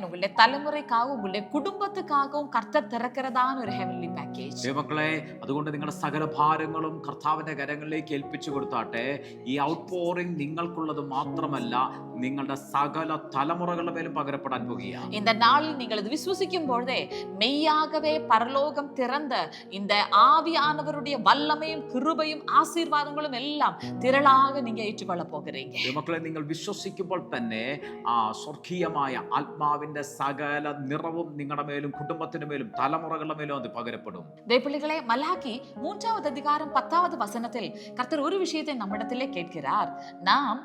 உங்களுடைய தலைமுறைக்காகவும் உங்களுடைய കുടുംബத்துக்காகவும் கர்த்தர் திறக்கிறதான ஒரு ஹெவன்லி பேக்கேஜ். ദൈവമക്കളെ, അതുകൊണ്ട് നിങ്ങളുടെ സകല ഭാരങ്ങളും കർത്താവിന്റെ കരങ്ങളിലേക്ക് ഏൽപ്പിച്ചു കൊടുത്താട്ടെ. ഈ ഔട്ട് പോറിംഗ് നിങ്ങൾക്കുള്ളത് മാത്രമല്ല, നിങ്ങളുടെ സകല തലമുറകളുടെ മേലും പകരപ്പെടാൻ പോകുകയാണ്. இந்த நாளில் நீங்கள் இது விசுவசிக்கும் பொழுதே மெய்யாகவே பரலோகம் திறந்த இந்த ஆவியானவருடைய வல்லமையும் கிருபையும் ஆசீர்வாதங்களும் எல்லாம் திரளாக நீங்க ஏற்றுக்கொள்ள போகிறீங்க. മക്കളെ, നിങ്ങൾ വിശ്വസിക്കുമ്പോൾ തന്നെ ആ സ്വർഗീയമായ ആത്മാവിന്റെ സകല നിറവും നിങ്ങളുടെ മേലും കുടുംബത്തിന്റെ മേലും തലമുറകളുടെ മേലും അത് പകരപ്പെടും. தேவப்பிள்ளைகளே, மலாக்கி 3வது அதிகாரம் 10வது வசனத்தில் கர்த்தர் ஒரு விஷயத்தை நம்மிடத்திலே கேட்கிறார். நாம்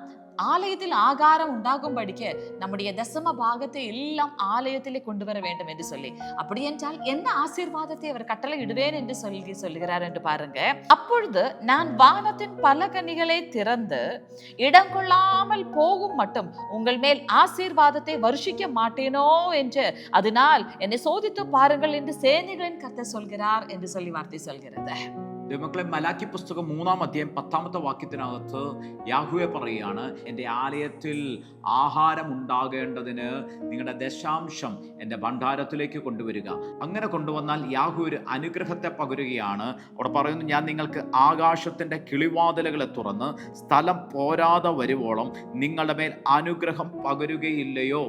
ஆலயத்தில் ஆகாரம் உண்டாகும்படிக்கு நம்முடைய தசம பாகத்தை எல்லாம் ஆலயத்திலே கொண்டு வர வேண்டும் என்று சொல்லி, அப்படி என்றால் என்ன ஆசீர்வாதத்தை அவர் கட்டளை இடுவேன் என்று சொல்லுகிறார் என்று பாருங்க. அப்பொழுது நான் வானத்தின் பல கனிகளை திறந்து இடம் கொள்ளாமல் போகும் மட்டும் உங்கள் மேல் ஆசீர்வாதத்தை வருஷிக்க மாட்டேனோ என்று, அதனால் என்னை சோதித்து பாருங்கள் என்று சேனைகளின் கர்த்தர் சொல்கிறார் என்று சொல்லி வார்த்தை சொல்கிறது. ദൈവമക്കളെ, മലാക്കി പുസ്തകം 3-ാം അധ്യായം 10-ാമത്തെ വാക്യത്തിനകത്ത് യാഹ്വേ പറയുകയാണ്, എൻ്റെ ആലയത്തിൽ ആഹാരം ഉണ്ടാകേണ്ടതിന് നിങ്ങളുടെ ദശാംശം എൻ്റെ ഭണ്ഡാരത്തിലേക്ക് കൊണ്ടുവരിക. അങ്ങനെ കൊണ്ടുവന്നാൽ യാഹ്വേ ഒരു അനുഗ്രഹത്തെ പകരുകയാണ്. അവിടെ പറയുന്നു, ഞാൻ നിങ്ങൾക്ക് ആകാശത്തിൻ്റെ കിളിവാതിലുകളെ തുറന്ന് സ്ഥലം പോരാതെ വരുവോളം നിങ്ങളുടെ മേൽ അനുഗ്രഹം പകരുകയില്ലയോ.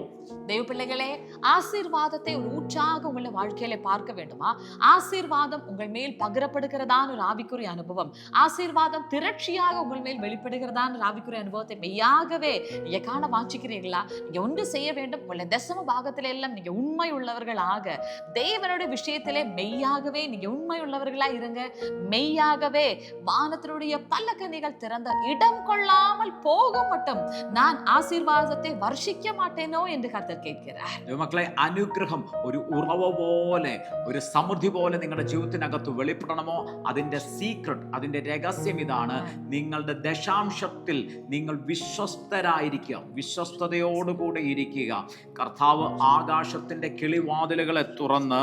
தேவப்பிள்ளைகளே, ஆசீர்வாதத்தை ஒரு ஊற்றாக உங்களை வாழ்க்கையில பார்க்க வேண்டுமா? ஆசீர்வாதம் உங்கள் மேல் பகிரப்படுகிறதான ஒரு ஆவிக்குரிய அனுபவம், ஆசீர்வாதம் திரட்சியாக உங்கள் மேல் வெளிப்படுகிறதான ஒரு ஆவிக்குரிய அனுபவத்தை மெய்யாகவே நீங்க காண வாஞ்சிக்கிறீர்களா? நீங்க ஒன்று செய்ய வேண்டும். உங்களுடைய தசம பாகத்தில எல்லாம் நீங்க உண்மை உள்ளவர்களாக, தேவனுடைய விஷயத்திலே மெய்யாகவே நீங்க உண்மை உள்ளவர்களா இருங்க. மெய்யாகவே வானத்தினுடைய பல கனிகள் திறந்த இடம் கொள்ளாமல் போகும் மட்டும் நான் ஆசீர்வாதத்தை வருஷிக்க மாட்டேனோ என்று கர்த்தர் கேட்கிறார். മക്കളെ, അനുഗ്രഹം ഒരു ഉറവ പോലെ, ഒരു സമൃദ്ധി പോലെ നിങ്ങളുടെ ജീവിതത്തിനകത്ത് വെളിപ്പെടണമോ? അതിന്റെ സീക്രട്ട്, അതിന്റെ രഹസ്യം ഇതാണ്. നിങ്ങളുടെ ദശാംശത്തിൽ നിങ്ങൾ വിശ്വസ്തരായിരിക്കുക, വിശ്വസ്തയോടുകൂടെ ഇരിക്കുക. കർത്താവ് ആകാശത്തിന്റെ കിളിവാതിലുകളെ തുറന്ന്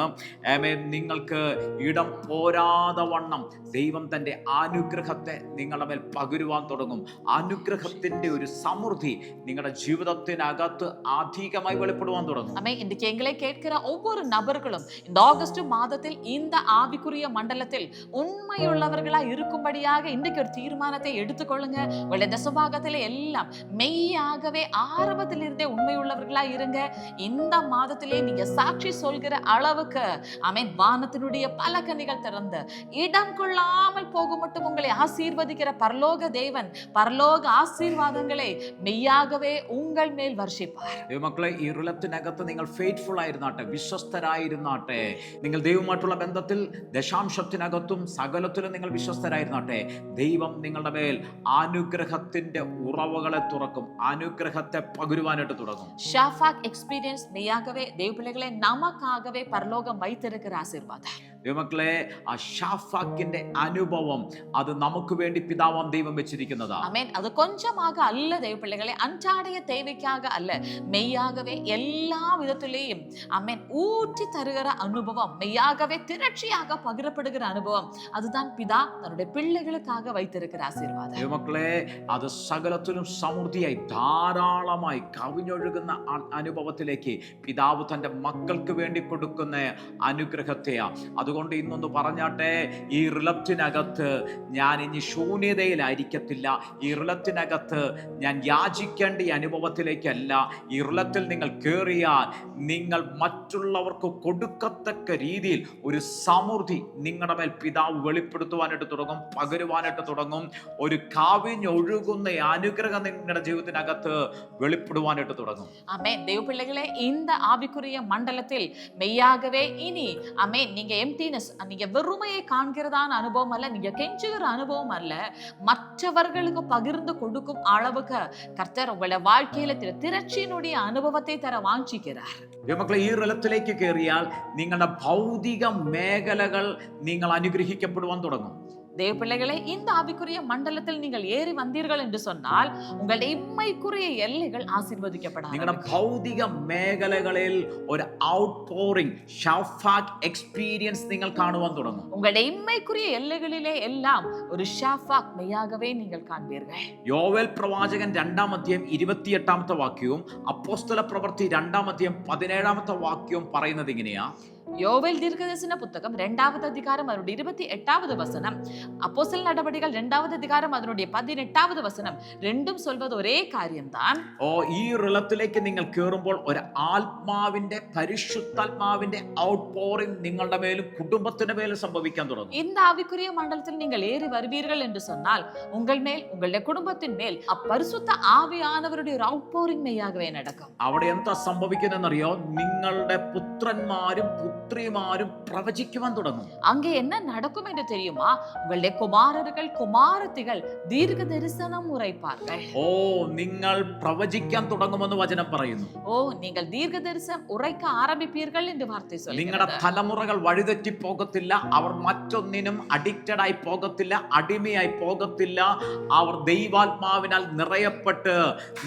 നിങ്ങൾക്ക് ഇടം പോരാതെ വണ്ണം ദൈവം തന്റെ അനുഗ്രഹത്തെ നിങ്ങളുടെ മേൽ പകരുവാൻ തുടങ്ങും. അനുഗ്രഹത്തിന്റെ ഒരു സമൃദ്ധി നിങ്ങളുടെ ജീവിതത്തിനകത്ത് അധികമായി വെളിപ്പെടുവാൻ തുടങ്ങും. இன்றைக்கு எங்களை கேட்கிற ஒவ்வொரு நபர்களும் இந்த ஆகஸ்ட் மாதத்தில் இந்த ஆவிக்குரிய மண்டலத்தில் உண்மையுள்ளவர்களா இருக்கும்படியாக இன்றைக்கு ஒரு தீர்மானத்தை எடுத்துக்கொள்ளுங்க. உங்களுடைய தசபாகத்திலே எல்லாம் மெய்யாகவே ஆரம்பத்திலிருந்தே உண்மையுள்ளவர்களா இருங்க. இந்த மாதத்திலே நீங்க சாட்சி சொல்கிற அளவுக்கு ஆமென் வானத்தினுடைய பல கனிகள் திறந்து இடம் கொள்ளாமல் போக மட்டும் உங்களை ஆசீர்வதிக்கிற பரலோக தேவன் പരലോക ആശീർവാദങ്ങളെ മെയ്യാകവേ ഉങ്ങൾ മേൽ വർഷിപ്പാർ. ദൈവമക്കളെ, ഈ റിലത്തിനകത്ത് നിങ്ങൾ ഫെയ്ത്ത്ഫുൾ ആയിരുന്നാട്ടെ, വിശ്വസ്തരായിരുന്നാട്ടെ. നിങ്ങൾ ദൈവവുമായിട്ടുള്ള ബന്ധത്തിൽ ദശാംശത്തിനകത്തും സകലത്തിലും നിങ്ങൾ വിശ്വസ്തരായിരുന്നാട്ടെ. ദൈവം നിങ്ങളുടെ മേൽ അനുഗ്രഹത്തിന്റെ ഉറവകളെ തുറക്കും, അനുഗ്രഹത്തെ പകരുവാനായിട്ട് തുടങ്ങും. ഷാഫാക് എക്സ്പീരിയൻസ് മെയ്യാകവേ ദൈവപിള്ളകളെ നമുക്കാകവേ പരലോകം വൈത്തിരിക്കുന്ന ആശീർവാദം. ദൈവമക്കളെ, ആ ഷാഫാക്കിന്റെ അനുഭവം അത് നമുക്ക് വേണ്ടി പിതാവാം ദൈവം വെച്ചിരിക്കുന്നതാ. ആമേൻ. അത് கொஞ்சமாக அல்ல ദൈവപിള്ളകളെ, அன்றாடைய தேவைக்காக அல்ல, மெய்யாகவே எல்லா விதத்திலேயும் ஆமென் ஊற்றி தருகிற அனுபவம், மெய்யாகவே திரட்சியாக பகிரப்படுகிற அனுபவம், அதுதான் பிதா தன்னுடைய பிள்ளைகளுக்காக வைத்திருக்கிற ஆசீர்வாதம். ദൈവമക്കളെ, അത് സകലത്തിലും സമൃദ്ധിയായി ധാരാളമായി കവിഞ്ഞൊഴുകുന്ന അനുഭവത്തിലേക്ക് പിതാവ് തന്റെ മക്കൾക്ക് വേണ്ടി കൊടുക്കുന്ന അനുഗ്രഹത്തെയാ. അതുകൊണ്ട് ഇന്നൊന്ന് പറഞ്ഞാട്ടെ, ഈ റിലത്തിനകത്ത് ഞാൻ ഇനി ശൂന്യതയിലായിരിക്കത്തില്ല. ഈ റിലത്തിനകത്ത് ഞാൻ യാചിക്കേണ്ട ഈ അനുഭവത്തിലേക്കല്ല. ഈ റിലത്തിൽ നിങ്ങൾ കയറിയാൽ നിങ്ങൾ മറ്റുള്ളവർക്ക് കൊടുക്കത്തക്ക രീതിയിൽ ഒരു സമൃദ്ധി നിങ്ങളുടെ മേൽ പിതാവ് വെളിപ്പെടുത്തുവാനായിട്ട് തുടങ്ങും, പകരുവാനായിട്ട് തുടങ്ങും. ഒരു കവിഞ്ഞൊഴുകുന്ന അനുഗ്രഹം നിങ്ങളുടെ ജീവിതത്തിനകത്ത് വെളിപ്പെടുവാനായിട്ട് തുടങ്ങും. ആമേൻ. ദൈവപിള്ളകളെ, இந்த ஆவிக்குரிய மண்டலத்தில் மெய்யாகவே இனி ஆமேன் நீங்க எம்டினஸ், நீங்க வெறுமையை காண்கிறதான அனுபவம் அல்ல, நீங்க கெஞ்சுகிற அனுபவம் அல்ல, மற்றவர்களுக்கு பகிர்ந்து கொடுக்கும் அளவுக்கு கர்த்தர் உங்களை வாழ்க்கையில திரட்சியினுடைய അനുഭവത്തെ തര വാഞ്ചിக்கிறார். മക്കളെ, ഈ റിലത്തിലേക്ക് കയറിയാൽ നിങ്ങളുടെ ഭൗതിക മേഖലകൾ നിങ്ങൾ അനുഗ്രഹിക്കപ്പെടുവാൻ തുടങ്ങും. தேவப்பிள்ளைகளே, இந்த ஆவிக்குரிய மண்டலத்தில் நீங்கள் ஏறி வந்தீர்கள் என்று சொன்னால் உங்களுடைய இம்மைக்குரிய எல்லைகள் ஆசீர்வதிக்கப்படும். നിങ്ങളുടെ ഭൗതിക മേഖലകളിൽ ഒരു ഔട്ട്പോറിംഗ് ഷാഫാക്ക് എക്സ്പീരിയൻസ് നിങ്ങൾ കാണുവാൻ തുടങ്ങും. உங்களுடைய இம்மைக்குரிய எல்லைகளிலே எல்லாம் ஒரு ஷாஃபாக் மெய்யாகவே நீங்கள் காண்பீர்கள். യോവേൽ പ്രവാചകൻ 2-ാം അധ്യായം 28-ാമത്തെ വാക്യവും അപ്പോസ്തല പ്രവൃത്തി 2-ാം അധ്യായം 17-ാമത്തെ വാക്യവും പറയുന്നത് ഇങ്ങനെയാ. யோவேல் தீர்க்கதரிசன புத்தகம் 2வது அதிகாரம் அதனுடைய 28வது வசனம், அப்போஸ்தலர் நடபடிகள் 2வது அதிகாரம் அதனுடைய 18வது வசனம், ரெண்டும் சொல்வது ஒரே காரியம்தான். ഈ റിലത്തിലേക്ക് നിങ്ങൾ കയറുമ്പോൾ ഒരു ആത്മാവിന്റെ പരിശുദ്ധാത്മാവിന്റെ ഔട്ട്പോറിംഗ് നിങ്ങളുടെ മേലും കുടുംബത്തിന്റെ മേലും സംഭവിക്കാൻ തുടങ്ങും. இந்த ஆவிக்குரிய மண்டலத்தில் நீங்கள் ஏறி வருவீர்கள் என்று சொன்னால் உங்கள் மேல், உங்களுடைய குடும்பத்தின் மேல் அப்பரிசுத்த ஆவியானவருடைய ஒரு அவுட்போரிங் மெய்யாகவே நடக்கும். അവിടെ എന്താ സംഭവിക്കുന്നതെന്നറിയോ? നിങ്ങളുടെ പുത്രന്മാരും പുത്രിമാരും പ്രവചിക്കുവാൻ തുടങ്ങും. அங்கே என்ன நடக்கும் என்று தெரியுமா? உங்களுடைய குமாரர்கள் குமாரத்திகள் தீர்க்க தரிசனம் உரைப்பார்கள். നിങ്ങൾ പ്രവചിക്കാൻ തുടങ്ങുമെന്ന് വചനം പറയുന്നു. நீங்கள் தீர்க்க தரிசனம் உரைக்க ஆரம்பிப்பீர்கள் என்று வார்த்தை சொல்லுகிறது. നിങ്ങളുടെ തലമുറകൾ വഴിതെറ്റി പോകത്തില്ല, അവർ മറ്റൊന്നിനും അഡിക്റ്റഡ് ആയി പോകത്തില്ല, അടിമയായി പോകത്തില്ല. അവർ ദൈവാത്മാവിനാൽ നിറയപ്പെട്ട്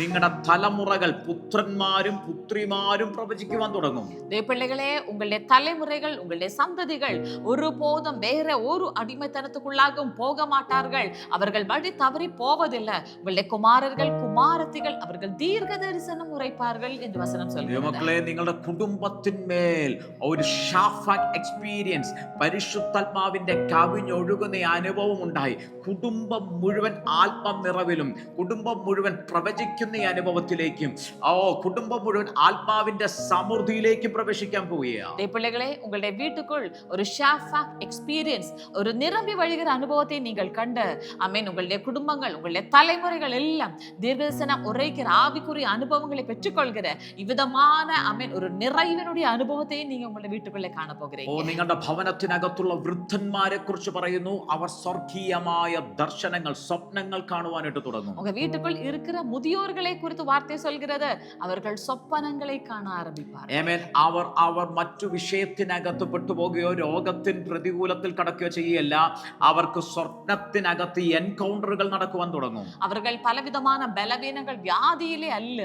നിങ്ങളുടെ തലമുറകൾ പുത്രന്മാരും പുത്രിമാരും പ്രവചിക്കുവാൻ തുടങ്ങും. தேவப்பிள்ளைகளே, உங்களுடைய தலைமுறைகள், உங்களுடைய சந்ததிகள் ஒருபோதும் வேற ஒரு அடிமைத்தனத்துக்குள்ளாகவும் போக மாட்டார்கள். அவர்கள் வழி தவறி போவதில்லை. உங்களுடைய குமாரர்கள் குமாரத்திகள் அவர்கள் தீர்க்க தரிசனம் உரைப்பார்கள் என்று வசனம் சொல்கிறது. നിങ്ങളുടെ കുടുംബത്തിന്മേൽ ഒരു ഷാഫാക്ക് എക്സ്പീരിയൻസ്, പരിശുദ്ധാത്മാവിന്റെ കവിഞ്ഞൊഴുകുന്ന അനുഭവം ഉണ്ടായി. കുടുംബം മുഴുവൻ ആത്മനിറവിലും കുടുംബം മുഴുവൻ പ്രവചിക്കുന്ന അനുഭവത്തിലേക്കും കുടുംബം മുഴുവൻ ആത്മാവിന്റെ സമൃദ്ധിയിലേക്കും പ്രവേശിക്കാൻ പോവുകയാണ്. பிள்ளைகளே, உங்களுடைய வீட்டுக்குள் ஒரு ஷாஃபாக் எக்ஸ்பீரியன்ஸ், ஒரு நிரம்பி வழிகிற அனுபவத்தை நீங்கள் கண்டு ஆமென், உங்களுடைய குடும்பங்கள், உங்களுடைய தலைமுறைகள் எல்லாம் தீர்க்கதரிசனம் உரைக்கிற ஆவிக்குரிய அனுபவங்களை பெற்றுக்கொள்கிற இவ்விதமான ஆமென் ஒரு நிறைவினுடைய அனுபவத்தை நீங்க உங்களுடைய വീട്ടുകളിൽ കാണാൻ പോകുகிறீங்க. നിങ്ങളുടെ ഭവനത്തിനകത്തുള്ള വൃദ്ധന്മാരെ കുറിച്ച് പറയുന്നു, അവർ സ്വർഗീയമായ ദർശനങ്ങൾ, സ്വപ്നങ്ങൾ കാണുവാനായിട്ട് തുടങ്ങും. உங்க வீட்டுக்குள் இருக்கிற முதியோர்களை குறித்து வார்த்தை சொல்கிறது, அவர்கள் சொப்பனங்களை காண ஆரம்பிப்பார்கள். ആമേൻ. അവർ മറ്റു വിഷയ സംശയത്തിനകത്ത് പെട്ടുപോകുകയോ രോഗത്തിൻ പ്രതികൂലത്തിൽ കടക്കുകയോ ചെയ്യല്ല. അവർക്ക് സ്വപ്നത്തിനകത്ത് എൻകൗണ്ടറുകൾ നടക്കുവാൻ തുടങ്ങും. அவர்கள் பலவிதமான பலவீனங்கள் வியாதியிலே அல்ல,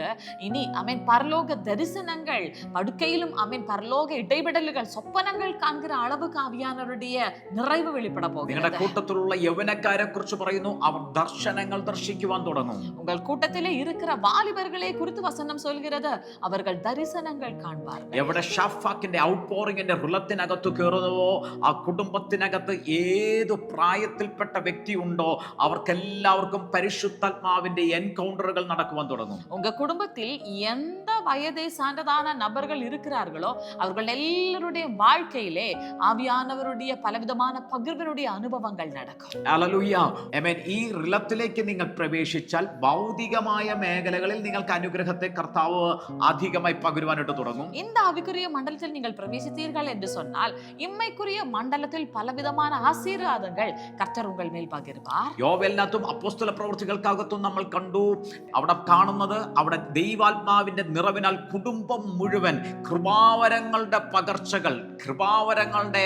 இனி அமேன் பரலோக தரிசனங்கள், படுக்கையிலும் அமேன் பரலோக இடைவிடல்கள், சொப்பனங்கள் காண்கிற அளவுக்கு ஆவியானவருடைய நிறைவு வெளிப்பட നിങ്ങളുടെ போகிறது. കൂട്ടത്തിലുള്ള യൗവനക്കാരെ കുറിച്ച് പറയുന്നു, അവർ ദർശനങ്ങൾ ദർശിക്കുവാൻ തുടങ്ങും. உங்கள் கூட்டத்திலே இருக்கிற வாலிபர்களை குறித்து வசனம் சொல்கிறது, அவர்கள் தரிசனங்கள் காண்பார்கள். എവിടെ ഷാഫാക്കിന്റെ ഔട്ട്പോറിംഗിന്റെ ഹൃദയത്തിനകത്ത് കയറുന്നുവോ ആ കുടുംബത്തിനകത്ത് ഏതു പ്രായത്തിൽപ്പെട്ട വ്യക്തി ഉണ്ടോ അവർക്കെല്ലാവർക്കും പരിശുദ്ധാത്മാവിന്റെ എൻകൗണ്ടറുകൾ നടക്കുവാൻ തുടങ്ങും. உங்க குடும்பத்தில் எந்த வயதை சார்ந்ததான நபர்கள் இருக்கிறார்களோ அவர்கள் எல்லாருடைய வாழ்க்கையிலே ஆவியானவருடைய பலவிதமான பகிர்வினுடைய அனுபவங்கள் நடக்கும். ഹല്ലേലൂയ. ആമേൻ. ഈ റിലത്തിലേക്ക് നിങ്ങൾ പ്രവേശിച്ചാൽ ഭൗതികമായ മേഖലകളിൽ നിങ്ങൾക്ക് അനുഗ്രഹത്തെ കർത്താവ് അധികമായി പകരുവാനായിട്ട് തുടങ്ങും. இந்த ஆவிக்குரிய மண்டலத்தில் நீங்கள் பிரவேசித்தீர்கள் என்று சொன்னால் இம்மைக்குரிய மண்டலத்தில் பலவிதமான ஆசீர்வாதங்கள் கர்த்தர் உங்கள் மேல் பகிர்வார். യോവേലിനകത്തും അപ്പോസ്തല പ്രവൃത്തികൾക്കകത്തും നമ്മൾ കണ്ടു, അവിടെ കാണുന്നത് അവിടെ ദൈവാത്മാവിന്റെ നിറവിനാൽ കുടുംബം മുഴുവൻ കൃപാവരങ്ങളുടെ പകർച്ചകൾ, കൃപാവരങ്ങളുടെ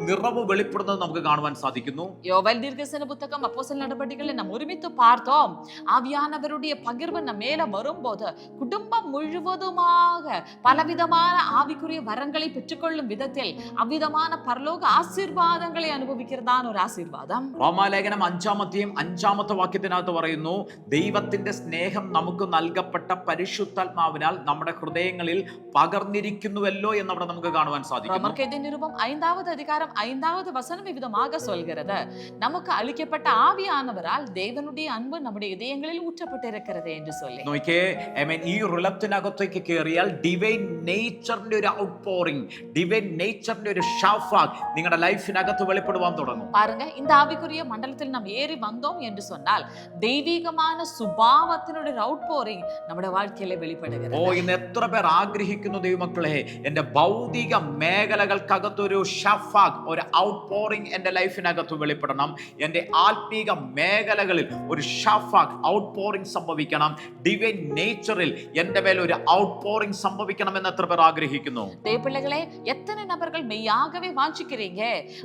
നിറവ് വെളിപ്പെടുന്നത് നമുക്ക് കാണുവാൻ സാധിക്കുന്നു. யோவேல் தீர்க்கதரிசன புத்தகம் அப்போஸ்தலர் நடபடிகளை நாம் ஒருமித்து பார்த்தோம். ஆவியானவருடைய பகிர்வு நம்ம மேல வரும்போது குடும்பம் முழுவதுமாக பலவிதமான ஆவிக்குரிய வரங்களை பெற்றுக்கொள்ளும் விதத்தில் அவ்விதமான பரலோக ஆசீர்வாதங்களை அனுபவிக்கிறதான ஒரு ஆசீர்வாதம். റോമാലേഖനം 5-ാമത്തെ വാക്യത്തിനകത്ത് പറയുന്നു, ദൈവത്തിന്റെ സ്നേഹം നമുക്ക് നൽകപ്പെട്ട പരിശുദ്ധാത്മാവിനാൽ നമ്മുടെ ഹൃദയങ്ങളിൽ പകർന്നിരിക്കുന്നുവല്ലോ എന്നവിടെ നമുക്ക് കാണുവാൻ സാധിക്കും. ரோமர்க்கெழுதிய நிருபம் 5வது அதிகாரம் 5வது வசனம் இவ்விதமாக சொல்கிறது, நமக்கு அளிக்கப்பட்ட ஆவியானவரால் தேவனுடைய அன்பு நம்முடைய இதயங்களில் ஊற்றப்பட்டிருக்கிறது என்று சொல்லி. നോക്കിയേ, ഈ റിലത്തിനകത്തേക്ക് കയറിയാൽ ഡിവൈൻ നേച്ചറിന്റെ ഒരു ഔട്ട്പോറിംഗ്, ഡിവൈൻ നേച്ചറിന്റെ ഒരു ഷാഫാക്ക് നിങ്ങളുടെ ലൈഫിനകത്ത് വെളിപ്പെടുവാൻ തുടങ്ങും. பாருங்க, இந்த ஆவிக்குரிய மண்டலத்தில் நாம் ஏறி வந்தோம் என்று சொன்னால் தெய்வீகமான சுபாவத்தினுடைய அவுட்போரிங் நம்முடைய வாழ்க்கையில வெளிப்படுகிறது. ഇന്ന് എത്ര പേർ ആഗ്രഹിക്കുന്നു ദൈവമക്കളെ, എന്റെ ഭൗതിക മേഖലകൾക്കകത്തൊരു ഷാഫാക്ക്, ഒരു ഔട്ട്പോറിംഗ് എന്റെ ലൈഫിനകത്ത് വെളിപ്പെടണം. എന്റെ ആത്മീക മേഖലകളിൽ ഒരു ഷാഫാക്ക് ഔട്ട്പോറിംഗ് സംഭവിക്കണം. ഡിവൈൻ നേച്ചറിൽ എന്റെ മേൽ ഒരു ഔട്ട്പോറിംഗ് സംഭവിക്കണം എന്ന് എത്ര പേർ ആഗ്രഹിക്കുന്നു? தேவப்பிள்ளைகளே, எத்தனை நபர்கள் மெய்யாகவே வாஞ்சிக்கிறீங்க?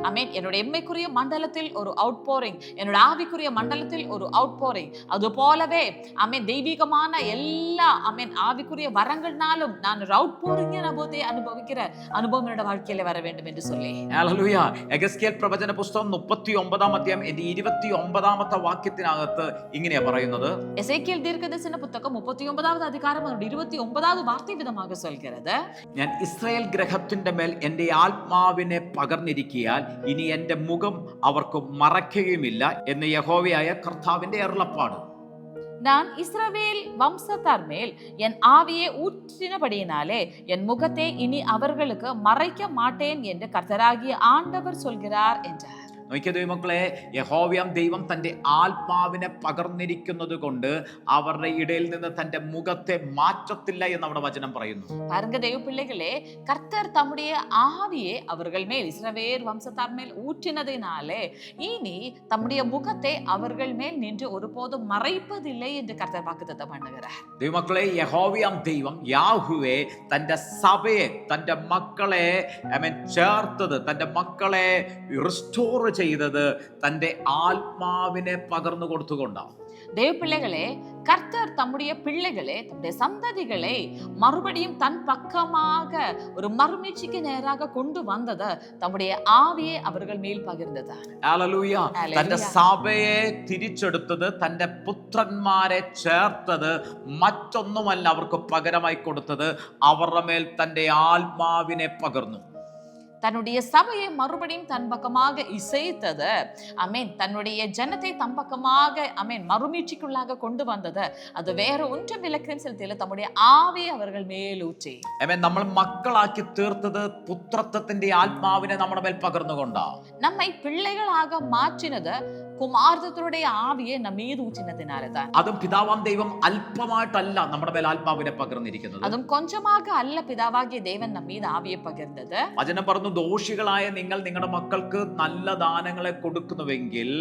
ஆமென். என்னுடைய எம்மைக்குரிய மண்டலத்தில் ஒரு அவுட்போரிங், என்னுடைய ஆவிக்குரிய மண்டலத்தில் ஒரு அவுட்போரிங், அது போலவே ஆமென் தெய்வீகமான எல்லா ஆமென் ஆவிக்குரிய வரங்கள்னாலும் நான் ஒரு அவுட்போரிங் அனுபவிக்கிற அனுபவம் என்னோட வாழ்க்கையில வர வேண்டும் என்று சொல்லி. ഹല്ലേലൂയ. എഗസ്കേൽ പ്രവചന പുസ്തകം 39-ാം അധ്യായം 29-ാമത്തെ വാക്യത്തിനകത്ത് ഇങ്ങനെയാ പറയുന്നത്, எசேக்கியேல் தீர்க்கதரிசன புத்தகம் 39வது அதிகாரம் 29வது வார்த்தை விதமாக சொல்கிறது, ഞാൻ ഇസ്രായേൽ ഗ്രഹത്തിന്റെ മേൽ എന്റെ ആത്മാവിനെ പകർന്നിരിക്കിയാൽ ഇനി എന്റെ മുഖം അവർക്ക് മറയ്ക്കുകയുമില്ല എന്ന് യഹോവയായ കർത്താവിന്റെ അരുളപ്പാട്. நான் இஸ்ரவேல் வம்சத்தார் மேல் என் ஆவியை ஊற்றினபடியினாலே என் முகத்தை இனி அவர்களுக்கு மறைக்க மாட்டேன் என்று கர்த்தராகிய ஆண்டவர் சொல்கிறார் என்றார். നോക്കിയ ദൈവമക്കളെ, യഹോവയാം ദൈവം തന്റെ ആത്മാവിനെ പകർന്നിരിക്കുന്നത് കൊണ്ട് അവരുടെ ഇടയിൽ നിന്ന് തന്റെ മുഖത്തെ മാറ്റത്തില്ല എന്ന് അവിടെ വചനം പറയുന്നു. பாருங்க தேவ பிள்ளைகளே, கர்த்தர் தம்முடைய ஆவியை அவர்கள் மேல் இஸ்ரவேல் வம்சத்தார் மேல் ஊற்றினதினாலே இனி தம்முடைய முகத்தை அவர்கள் மேல் நின்று ஒருபோதும் மறைப்பதில்லை என்று கர்த்தர் வாக்குத்தத்தம் பண்ணுகிறார். ദൈവമക്കളെ, യഹോവയാം ദൈവം യാഹുവേ തന്റെ സഭയെ, തന്റെ മക്കളെ ചേർത്തത്, തന്റെ മക്കളെ റിസ്റ്റോർ ചെയ്തത് തന്റെ ആത്മാവിനെ പകർന്നു കൊടുത്തുകൊണ്ടാണ്. தேவ பிள்ளைகளே, கர்த்தர் தம்முடைய பிள்ளைகளே, தம்முடைய சந்ததிகளை மறுபடியும் தன் பக்கமாக ஒரு மறுமீட்சிக்கு நேராக கொண்டு வந்தது தம்முடைய ஆவியை அவர்கள் மேல் பகிர்ந்தது. ഹല്ലേലൂയ. തന്റെ സഭയെ തിരിച്ചെടുത്തത്, തന്റെ പുത്രന്മാരെ ചേർത്തത് മറ്റൊന്നുമല്ല അവർക്ക് പകരമായി കൊടുത്തത്, അവരുടെ മേൽ തന്റെ ആത്മാവിനെ പകർന്നു. தன்னுடைய சபையை மறுபடியும் தன் பக்கமாக இசைத்தது. அமேன். தன்னுடைய ஜனத்தை தன் பக்கமாக அமேன் மறுமீட்சிக்குள்ளாக கொண்டு வந்தது. அது வேற ஒன்றும் விலக்கன் செலுத்தியிല്ല, தம்முடைய ஆவியை அவர்கள் மேலூற்றி. അമേൻ. നമ്മൾ മക്കളാക്കി തീർത്തത് പുത്രത്വത്തിന്റെ ആത്മാവിനെ നമ്മുടെ മേൽ പകർന്നുകൊണ്ടാ. நம்மை பிள்ளைகளாக மாற்றினது കുമാരത്വത്തിന്റെ ആവിയെ നമ്മീത് ഊറ്റിനതിനാലതാണ്. അതും പിതാവാം ദൈവം അല്പമായിട്ടല്ല നമ്മുടെ മേൽ ആത്മാവിനെ പകർന്നിരിക്കുന്നത്. അതും കൊഞ്ചமாக அல்ல പിതാവാകിയ ദേവൻ നമ്മീത് ആവിയെ പകർന്നത്. വചനം പറഞ്ഞു, ദോഷികളായ നിങ്ങൾ നിങ്ങളുടെ മക്കൾക്ക് നല്ല ദാനങ്ങളെ കൊടുക്കുന്നുവെങ്കിൽ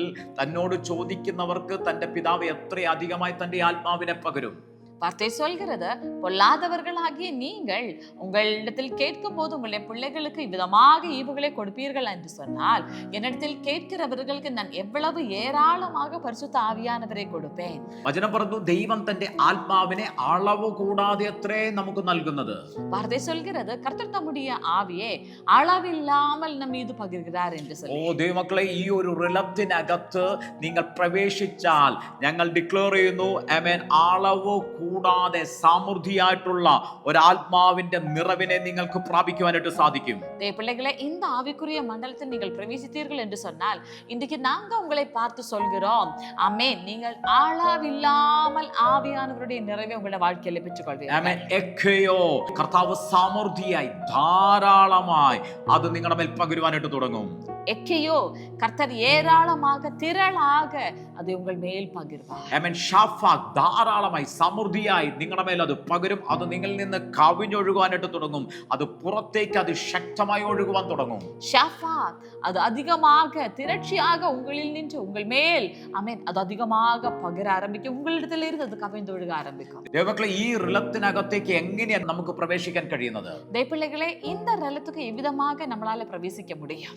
തന്നോട് ചോദിക്കുന്നവർക്ക് തന്റെ പിതാവ് എത്ര അധികമായി തന്റെ ആത്മാവിനെ പകരും. வார்த்தை சொல்கிறது, பொல்லாதவர்களாகிய நீங்கள் உங்களிடத்தில் கேட்கும் போது உங்களுடைய பிள்ளைகளுக்கு விதமாக ஈவுகளை கொடுப்பீர்கள் என்று சொன்னால், என்னிடத்தில் கேட்கிறவர்களுக்கு நான் எவ்வளவு ஏராளமாக பரிசுத்த ஆவியானவரை கொடுப்பேன். വചനം പറഞ്ഞു, ദൈവം തന്റെ ആത്മാവിനെ അളവ് കൂടാതെ അത്രേ നമുക്ക് നൽകുന്നത്. வார்த்தை சொல்கிறது, கர்த்தர் தம்முடைய ஆவியை அளவில்லாமல் நம் மீது பகிர்கிறார் என்று சொல்லி. ദൈവമക്കളെ, ഈ ഒരു റിലത്തിനകത്ത് നിങ്ങൾ പ്രവേശിച്ചാൽ ഞങ്ങൾ ഡിക്ലെയർ ചെയ്യുന്നു, ആമേൻ, അളവ് കൂടാതെ സമൃദ്ധിയായിട്ടുള്ള ഒരാത്മാവിന്റെ നിറവിനെ നിങ്ങൾക്ക് പ്രാപിക്കുവാനായിട്ട് സാധിക്കും. பிள்ளைகளை, இந்த ஆவிக்குரிய மண்டலத்தில் நீங்கள் பிரவேசித்தீர்கள் என்று சொன்னால், இன்றைக்கு நாங்க உங்களை பார்த்து சொல்கிறோம், ஆமென், நீங்கள் அளவில்லாமல் ஆவியானவருடைய நிறைவை உங்களுடைய வாழ்க்கையில பெற்றுக்கொள்வீர்கள். ആമേൻ. എക്കയോ, കർത്താവ് സമൃദ്ധിയായി ധാരാളമായി അത് നിങ്ങളുടെ മേൽ പകരുവാനായിട്ട് തുടങ്ങും. எக்கையோ, கர்த்தர் ஏராளமாக திரளாக அதை உங்கள் மேல் பகிர்வார். ആമേൻ. ഷാഫാക് ധാരാളമായി സമൃദ്ധിയായി നിങ്ങളുടെ മേൽ അത് പകരും. അത് നിങ്ങളിൽ നിന്ന് കവിഞ്ഞൊഴുകുവാനായിട്ട് തുടങ്ങും. അത് പുറത്തേക്ക് അത് ശക്തമായി ഒഴുകുവാൻ തുടങ്ങും. ஷாஃபாத், அது அதிகமாக திரட்சியாக உங்களில் நின்று உங்கள் மேல், ஆமென், அது அதிகமாக பகிர ஆரம்பிக்கும். உங்களிடத்தில் இருந்து அது கவிழ்ந்து ஒழுக ஆரம்பிக்கும். ദൈവമക്കളെ, ഈ റിലത്തിനകത്തേക്ക് എങ്ങനെയാണ് നമുക്ക് പ്രവേശിക്കാൻ കഴിയുന്നത്? ദൈവപിള്ളകളെ, இந்த റിലத்துக்கு എவ்விதமாக நம்மளால பிரவேசிக்க முடியும்?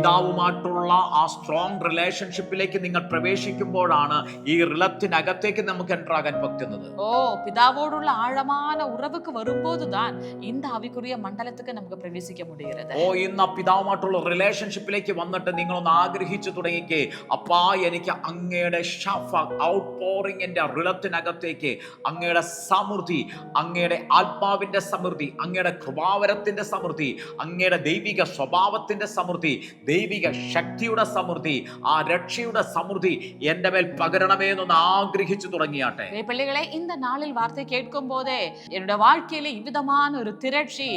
പിതാവുമായിട്ടുള്ള ആ സ്ട്രോങ് റിലേഷൻഷിപ്പിലേക്ക് നിങ്ങൾ പ്രവേശിക്കുമ്പോഴാണ് ഈ റിലത്തിനകത്തേക്ക് നമുക്ക് എൻ്റർ ആകാൻ പറ്റുന്നത്. பிதாவோடுள்ள ஆழமான உறவுக்கு வரும்போதுதான் இந்த ஆவிக்குரிய மண்டலத்துக்கு நமக்கு பிரவேசிக்க முடிகிறது. ഇന്ന് പിതാവുമായിട്ടുള്ള റിലേഷൻഷിപ്പിലേക്ക് വന്നിട്ട് നിങ്ങളൊന്ന് ആഗ്രഹിച്ചു തുടങ്ങിക്കേ, അപ്പാ, എനിക്ക് അങ്ങയുടെ ഔട്ട് പോറിങ്ങിന്റെ റിലത്തിനകത്തേക്ക് അങ്ങയുടെ സമൃദ്ധി, അങ്ങയുടെ ആത്മാവിന്റെ സമൃദ്ധി, അങ്ങയുടെ കൃപാവരത്തിന്റെ സമൃദ്ധി, അങ്ങയുടെ ദൈവിക സ്വഭാവത്തിന്റെ സമൃദ്ധി, ദൈവിക ശക്തിയുടെ സമൃദ്ധി, ആ രക്ഷയുടെ സമൃദ്ധി എന്റെ മേൽ പകരണമേ എന്നൊന്ന് ആഗ്രഹിച്ചു തുടങ്ങിയാട്ടെ. பிள்ளைகளே, இந்த நாளில் வார்த்தை கேட்கும் போதே என்னுடைய வாழ்க்கையில இவ்விதமான ஒரு திரட்சி,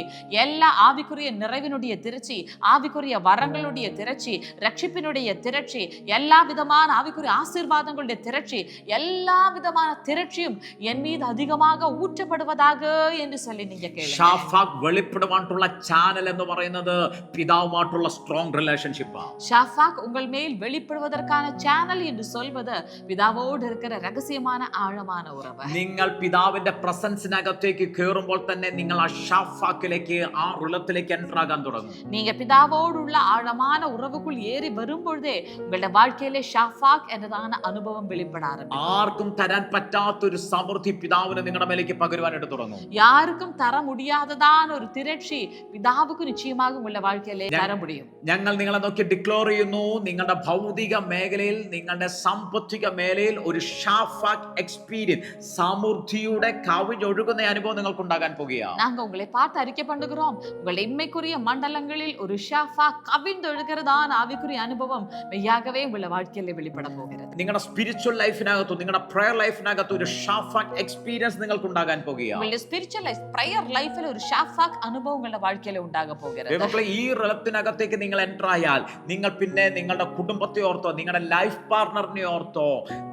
எல்லா ஆவிக்குரிய நிறைவினுடைய திரட்சி, ஆவிக்குரிய வரங்களுடைய திரட்சி, ரட்சிப்பினுடைய திரட்சி, எல்லா விதமான ஆவிக்குரிய ஆசீர்வாதங்களுடைய திரட்சி, எல்லா விதமான திரட்சியும் என் மீது அதிகமாக ஊற்றப்படுவதாக என்று சொல்லி நீங்க கேளுங்க. ഷാഫാക് വെളിപ്പെടുവാനുള്ള ചാനൽ എന്ന് പറയുന്നത് പിതാവുമായിട്ടുള്ള സ്ട്രോങ് റിലേഷൻഷിപ്പാ. ஷாஃபாக் உங்கள் மேல் வெளிப்படுவதற்கான சேனல் என்று சொல்வது பிதாவோடு இருக்கிற ரகசியமான ஆழமான உறவு. നിങ്ങൾ പിതാവിന്റെ പ്രസൻസിനകത്തേക്ക് കയറുമ്പോൾ തന്നെ നിങ്ങൾ ആ ഷാഫാക്കിലേക്ക്, ആ റിലത്തിലേക്ക് എൻ്റർ ആകാൻ തുടങ്ങും. நீங்க பிதாவோடு உள்ள ஆழமான உறவுக்குள் ஏறி வரும்பொழுதே உங்களுடைய வாழ்க்கையிலே ஷாஃபாக் എന്നதான അനുഭവം വെളിപ്പെടാൻ ആരംഭിക്കും. ആർക്കും തരാൻ പറ്റാത്തൊരു സമൃദ്ധി പിതാവിന് നിങ്ങളുടെ മേലേക്ക് പകരുവാനായിട്ട് തുടങ്ങും. யாருக்கும் தர முடியாததான ஒரு திரட்சி பிதாவுக்கு நிச்சயமாக உங்களுடைய வாழ்க்கையிலே தர முடியும். ഞങ്ങൾ നിങ്ങളെ നോക്കി ഡിക്ലെയർ ചെയ്യുന്നു, നിങ്ങളുടെ ഭൗതിക മേഖലയിൽ, നിങ്ങളുടെ സാമ്പത്തിക മേഖലയിൽ ഒരു ഷാഫാക് എക്സ്പീരിയൻസ്, സമൃദ്ധിയുടെ കവിഞ്ഞൊഴുകുന്ന അനുഭവം നിങ്ങൾക്ക് ഉണ്ടാകാൻ പോകുകയാണ്. நாங்க உங்களை பார்த்து அறிக்கை பண்ணுகிறோம், உங்கள் இம்மைக்குரிய மண்டலங்களில் ஒரு ஷாஃபாக் கவிழ்ந்தொழுகிறதான ஆவிக்குரிய அனுபவம் மெய்யாகவே உங்களுடைய வாழ்க்கையிலே வெளிப்பட போகிறது. നിങ്ങളുടെ സ്പിരിച്വൽ ലൈഫിനകത്തും നിങ്ങളുടെ പ്രയർ ലൈഫിനകത്തും ഒരു ഷാഫാക് എക്സ്പീരിയൻസ് നിങ്ങൾക്ക് ഉണ്ടാകാൻ പോകുകയാണ്. உங்களுடைய ஸ்பிரிச்சுவல் லைஃப், பிரேயர் லைஃப்ல ஒரு ஷாஃபாக் அனுபவம் உங்களுடைய வாழ்க்கையில உண்டாக போகிறது. ദൈവമക്കളെ, ഈ റിലത്തിനകത്തേക്ക് നിങ്ങൾ എൻ്റർ ആയാൽ നിങ്ങൾ പിന്നെ നിങ്ങളുടെ കുടുംബത്തെ ഓർത്തോ, നിങ്ങളുടെ ലൈഫ് പാർട്ണറിനെ ഓർത്തോ,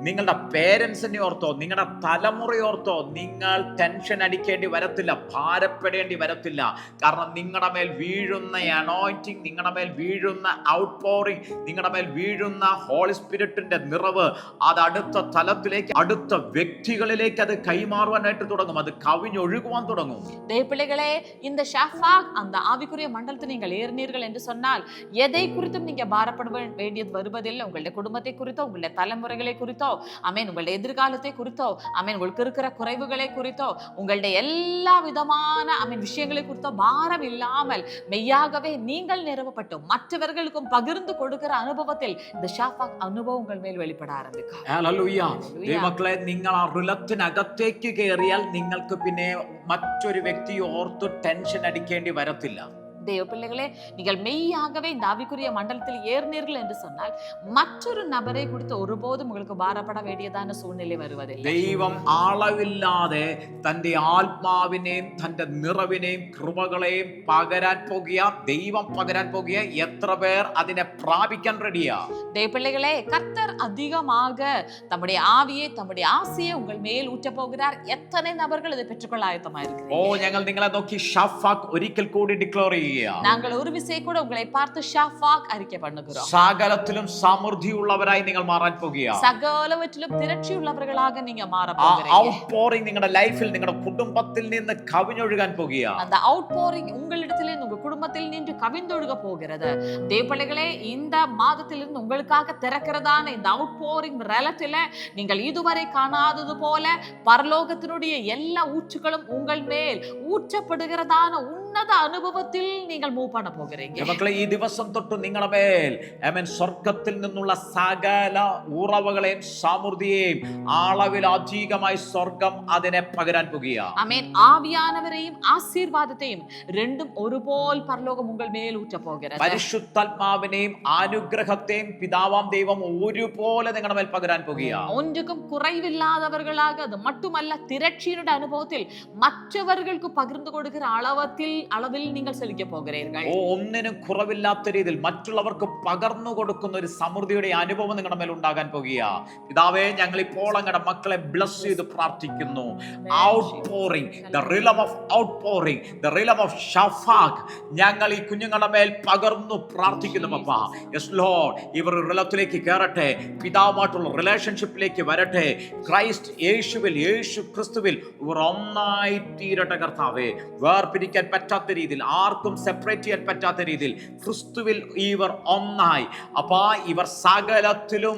നിങ്ങളുടെ പേരൻസിനെ ഓർത്തോ, നിങ്ങളുടെ തലമുറയെ ഓർത്തോ നിങ്ങൾ ടെൻഷൻ അടിക്കേണ്ടി വരത്തില്ല, ഭാരപ്പെടേണ്ടി വരത്തില്ല. കാരണം നിങ്ങളുടെ മേൽ വീഴുന്ന അനോയിന്റിങ്, നിങ്ങളുടെ മേൽ വീഴുന്ന ഔട്ട് പോറിങ്, നിങ്ങളുടെ മേൽ വീഴുന്ന ഹോളി സ്പിരിറ്റിന്റെ നിറവ് അത് അടുത്ത തലത്തിലേക്ക്, അടുത്ത വ്യക്തികളിലേക്ക് അത് കൈമാറുവാനായിട്ട് തുടങ്ങും. അത് കവിഞ്ഞൊഴുകുവാൻ തുടങ്ങും. தேவப்பிள்ளைகளே, இந்த ஷாஃபாக் அந்த ஆவிக்குரிய மண்டலத்தை நீங்கள் ஏறினீர்கள் என்று சொன்னால் எதை குறித்தும் நீங்க பாரப்பட வேண்டியது வருவதில்லை. உங்களுடைய குடும்பத்தை குறித்தோ, உங்களுடைய தலைமுறைகளை குறித்தோ, ஆமென், உங்களுடைய எதிர்காலத்தை குறித்தோ, ஆமென், உங்களுக்கு இருக்கிற குறைவுகளை குறித்தோ, உங்களுடைய எல்லா விதமான ஆமென் விஷயங்களை குறித்தோ பாரம் இல்லாமல் மெய்யாகவே நீங்கள் நிரவப்பட்டு மற்றவர்களுக்கும் பகிர்ந்து கொடுக்கிற அனுபவத்தில் இந்த ஷாஃபாக் அனுபவம் உங்கள் மேல் வெளிப்பட ஆரம்பிக்கும். ഹല്ലേലൂയ. ദൈവമക്കളെ, നിങ്ങൾ ആ റിലത്തിനകത്തേക്ക് കയറിയാൽ നിങ്ങൾക്ക് പിന്നെ മറ്റൊരു വ്യക്തിയെ ഓർത്ത് ടെൻഷൻ അടിക്കേണ്ടി വരത്തില്ല. தேவ பிள்ளைகளே, நீங்கள் மெய்யாகவே இந்த ஆவிக்குரிய மண்டலத்தில் ஏறினீர்கள் என்று சொன்னால் மற்றொரு நபரை குறித்து ஒருபோதும் உங்களுக்கு பாரப்பட வேண்டியதான சூழ்நிலை வருவதில்லை. ദൈവം അളവില്ലാതെ തന്റെ ആത്മാവിനെയും തന്റെ നിറവിനെയും കൃപകളെയും പകരാൻ പോകുക. ദൈവം പകരാൻ പോകുക. എത്ര പേർ അതിനെ പ്രാപിക്കാൻ റെഡിയാ? தேவ பிள்ளைகளே, கர்த்தர் அதிகமாக தம்முடைய ஆவியை, தம்முடைய ஆசையை உங்கள் மேல் ஊற்ற போகிறார். எத்தனை நபர்கள் இதை பெற்றுக்கொள்ள ஆயத்தமா இருக்கிறீங்க? ഞങ്ങൾ നിങ്ങളെ നോക്കി ഷാഫാക് ഒരിക്കൽ കൂടി ഡിക്ലെയർ ചെയ്യും. ചെയ്യുക. நாங்கள் ஒரு விசை கூட உங்களை பார்த்து ஷாஃபாக் அறிக்கை பண்ணுகிறோம். സകലത്തിലും സമൃദ്ധിയുള്ളവരായി നിങ്ങൾ മാറാൻ പോകുക. സകലവറ്റിലും തിരച്ചിയുള്ളവர்களாக நீங்க மாற ആ போகிறீங்க. ഔട്ട്പോറിംഗ് നിങ്ങളുടെ ലൈഫിൽ നിങ്ങളുടെ കുടുംബത്തിൽ നിന്ന് കവിഞ്ഞൊഴുകാൻ പോകുക. அந்த அவுட்போரிங் உங்களிடத்திலிருந்து உங்க குடும்பத்தில் நின்று கவிந்தொழுக போகிறது. தேவபிள்ளைகளே, இந்த மாதத்திலிருந்து உங்களுக்காக திறக்கிறதான இந்த அவுட்போரிங் ரலத்தில நீங்கள் இதுவரை காணாதது போல பரலோகத்தினுடைய எல்லா ஊற்றுகளும் உங்கள் மேல் ஊற்றப்படுகிறதான ഉന്നത അനുഭവത്തിൽ നിങ്ങൾ മൂവ് பண்ண പോകുறீங்க. മക്കളെ, ഈ ദിവസം തൊട്ട് നിങ്ങളുടെ മേൽ ആമേൻ സ്വർഗ്ഗത്തിൽ നിന്നുള്ള സകല ഉറവകളെയും സമൃദ്ധിയെയും അളവിൽ അധികമായി സ്വർഗ്ഗം അതിനെ പകരാൻ പോകുക. ആമേൻ. ആവിയാനവരെയും ആശീർവാദത്തെയും രണ്ടും ഒരുപോലെ പരലോകം ഉങ്ങൾ മേൽ ഊറ്റ പോകുகிறது. പരിശുദ്ധാത്മാവിനെയും അനുഗ്രഹത്തെയും പിതാവാം ദൈവം ഒരുപോലെ നിങ്ങളുടെ മേൽ പകരാൻ പോകുക. ഒന്നുക്കും കുറവില്ലാത്തവர்களாக, അത് மட்டுமல்ல തിരച്ചിയുടെ അനുഭവത്തിൽ മറ്റവർക്ക് പകർന്നു കൊടുക്കുന്ന അളവിൽ നിങ്ങൾ ചലിക്കാൻ പോകുகிறீர்கள். ഒന്നിനും കുറവില്ലാത്ത രീതിയിൽ മറ്റുള്ളവർക്ക് പകർന്നു കൊടുക്കുന്ന ഒരു സമൃദ്ധിയുടെ അനുഭവം നിങ്ങളുടെ മേൽ ഉണ്ടാകാൻ പോകുക. പിതാവേ, ഞങ്ങൾ ഇപ്പോൾ അങ്ങയുടെ മക്കളെ ബ്ലസ് ചെയ്ത് പ്രാർത്ഥിക്കുന്നു. Outpouring, the realm of outpouring, the realm of ഷഫാഖ് ഞങ്ങൾ ഈ കുഞ്ഞുങ്ങളുടെ മേൽ പകർന്നു പ്രാർത്ഥിക്കുന്നു. പപ്പാ, യെസ് ലോർഡ്, ഇവർ റിലത്തിലേക്ക് കയറട്ടെ, പിതാവുമായിട്ടുള്ള റിലേഷൻഷിപ്പിലേക്ക് വരട്ടെ. ക്രൈസ്റ്റ് യേശുവിൽ, യേശു ക്രിസ്തുവിൽ ഇവർ ഒന്നായി തീരട്ടെ. കർത്താവേ, വേർപിരിക്കാൻ പറ്റാത്ത രീതിയിൽ, ആർക്കും സെപ്പറേറ്റ് ചെയ്യാൻ പറ്റാത്ത രീതിയിൽ ക്രിസ്തുവിൽ ഇവർ ഒന്നായി. അപ്പാ, ഇവർ സകലത്തിലും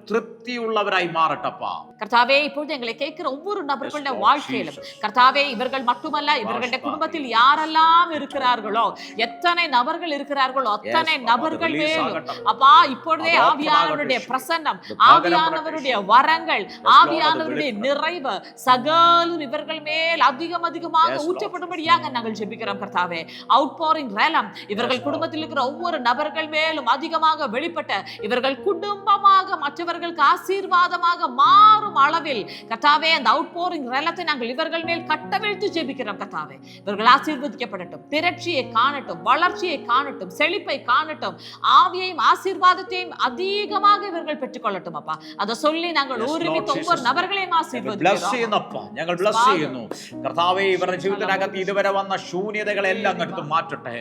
തൃപ്തിയുള്ളവരായി മാറട്ടപ്പാ. കർത്താവേ, ഇപ്പോൾ ഞങ്ങളെ കേൾക്കുന്ന ഒவ்வொரு நபர்களுடைய வாழ்க்கையிலும் கர்த்தாவே, இவர்கள் மட்டுமல்ல, இவர்களுடைய குடும்பத்தில் யாரெல்லாம் இருக்கிறார்களோ, எத்தனை நபர்கள் இருக்கிறார்களோ அத்தனை நபர்கள் மேலும் அப்பா இப்பொழுதே ஆவியானவருடைய பிரசன்னம், ஆவியானவருடைய வரங்கள், ஆவியானவருடைய நிறைவு சகலம் இவர்கள் மேல் அதிகமாக ஊற்றப்படும்படியாக நாங்கள் ஜெபிக்கிறோம். கர்த்தாவே, அவுட்போரிங் ரலம் இவர்கள் குடும்பத்தில் இருக்கிற ஒவ்வொரு நபர்கள் மேலும் அதிகமாக வெளிப்பட்ட இவர்கள் குடும்பமாக மற்றவர்களுக்கு ஆசீர்வாதமாக மாறும் அளவில் கர்த்தாவே, அந்த அவுட்போரிங் ரலத்தை நாங்கள் இவர்கள் மேல் கட்டவிழ்த்து ஜெபிக்கிறோம். கர்த்தாவே, இவர்கள் ஆசீர்வதிக்கப்படட்டும், திரட்சியை காணட்டும், வளர்ச்சியை காணட்டும், செழிப்பை காணட்டும், ஆவியையும் ஆசீர்வாதத்தையும் அதிகமாக இவர்கள் பெற்றுக்கொள்ளட்டும். அப்பா, அதை சொல்லி நாங்கள் ഒരുമിച്ച് ഒவ்வொரு നബர்களையும் ആശീർവദിക്കുന്നു. ഞങ്ങൾ ബ്ലസ് ചെയ്യുന്നു. കർത്താവേ, ഇവരുടെ ജീവിതത്തിനകത്ത് ഇതുവരെ വന്ന ശൂന്യതകളെല്ലാം എടുത്ത് മാറ്റട്ടെ.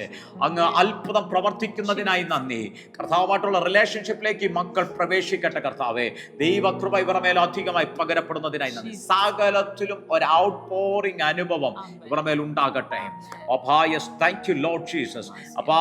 അങ്ങ് അത്ഭുതം പ്രവർത്തിക്കുന്നതിനായി നന്ദി. കർത്താവുമായിട്ടുള്ള റിലേഷൻഷിപ്പിലേക്ക് മക്കൾ പ്രവേശിക്കട്ടെ. കർത്താവേ, ദൈവകൃപ ഇവരുടെ മേൽ അധികമായി പകരപ്പെടുന്നതിനായി നന്ദി. സകലത്തിലും ഒരു ഔട്ട്പോറിംഗ് അനുഭവം ഇവരുടെ മേൽ ഉണ്ടാകട്ടെ. Thank you Lord Jesus. അപ്പാ,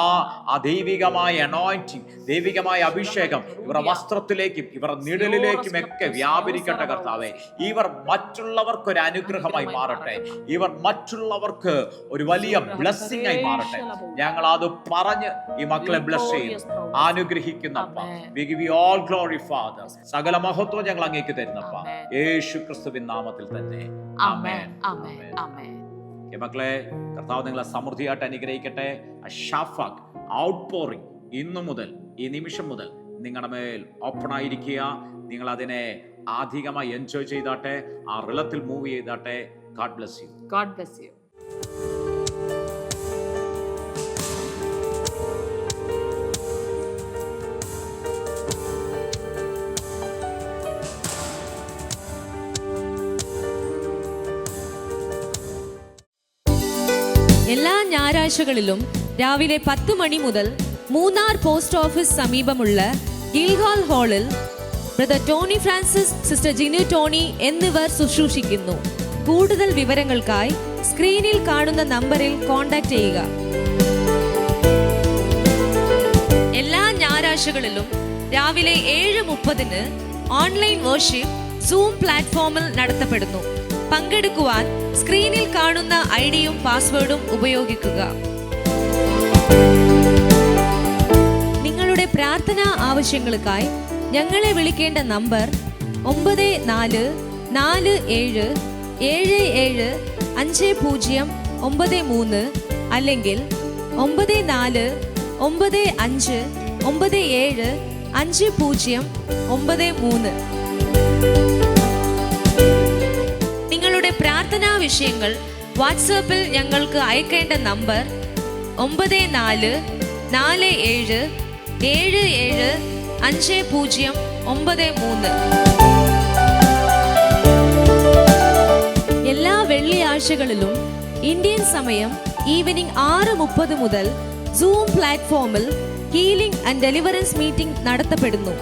ആ ദൈവികമായ അനോയിന്റിംഗ്, ദൈവികമായ അഭിഷേകം ഇവരുടെ വസ്ത്രത്തിലേക്കും ഇവരുടെ നിഴലിലേക്കും ഒക്കെ വ്യാപരിക്കട്ടെ. കർത്താവേ, ഇവർ മറ്റുള്ളവർക്ക് ഒരു അനുഗ്രഹമായി മാറട്ടെ. ഇവർ മറ്റുള്ളവർക്ക് ഒരു വലിയ ബ്ലെസ്സിംഗ് ആയി മാറട്ടെ. ഞങ്ങൾ അത് പറഞ്ഞ് ഈ മക്കളെ ബ്ലെസ് ചെയ്യുന്നു, അനുഗ്രഹിക്കുന്നപ്പ. We give you all glory, Father. സകല മഹത്വം ഞങ്ങൾ അങ്ങേക്ക് തരുന്നപ്പ, യേശു ക്രിസ്തുവിൻ നാമത്തിൽ തന്നെ. ആമേൻ, ആമേൻ, ആമേൻ. മക്കളെ, കർത്താവ് നിങ്ങളെ സമൃദ്ധിയായിട്ട് അനുഗ്രഹിക്കട്ടെ. ഷഫാഖ് ഔട്ട്പോറിംഗ് ഇന്നു മുതൽ, ഈ നിമിഷം മുതൽ നിങ്ങളുടെ മേൽ ഓപ്പൺ ആയിരിക്കുക. നിങ്ങൾ അതിനെ അധികമായി എൻജോയ് ചെയ്താട്ടെ, ആ റിലത്തിൽ move ചെയ്താട്ടെ. God bless you. God bless you. എല്ലാ ഞായറാഴ്ചകളിലും രാവിലെ 10 മണി മുതൽ മൂന്നാർ പോസ്റ്റ് ഓഫീസ് സമീപമുള്ള ഗിൽഗാൽ ഹാളിൽ brother Tony Francis, sister Jinu Tony എന്നിവർ ശുശ്രൂഷിക്കുന്നു. കൂടുതൽ വിവരങ്ങൾക്കായി സ്ക്രീനിൽ കാണുന്ന നമ്പറിൽ കോൺടാക്ട് ചെയ്യുക. എല്ലാ ഞായറാഴ്ചകളിലും രാവിലെ 7:30 ഓൺലൈൻ വർഷിപ്പ് സൂം പ്ലാറ്റ്ഫോമിൽ നടത്തപ്പെടുന്നു. പങ്കെടുക്കുവാൻ സ്ക്രീനിൽ കാണുന്ന ഐഡിയും പാസ്വേഡും ഉപയോഗിക്കുക. നിങ്ങളുടെ പ്രാർത്ഥനാ ആവശ്യങ്ങൾക്കായി ഞങ്ങളെ വിളിക്കേണ്ട നമ്പർ 9447775093 അല്ലെങ്കിൽ 9495975093. നിങ്ങളുടെ പ്രാർത്ഥനാ വിഷയങ്ങൾ വാട്സാപ്പിൽ ഞങ്ങൾക്ക് അയക്കേണ്ട നമ്പർ 9447775093. എല്ലാ വെള്ളിയാഴ്ചകളിലും ഇന്ത്യൻ സമയം ഈവനിംഗ് 6:30 മുതൽ സൂം പ്ലാറ്റ്ഫോമിൽ ഹീലിംഗ് ആൻഡ് ഡെലിവറൻസ് മീറ്റിംഗ് നടത്തപ്പെടുന്നു.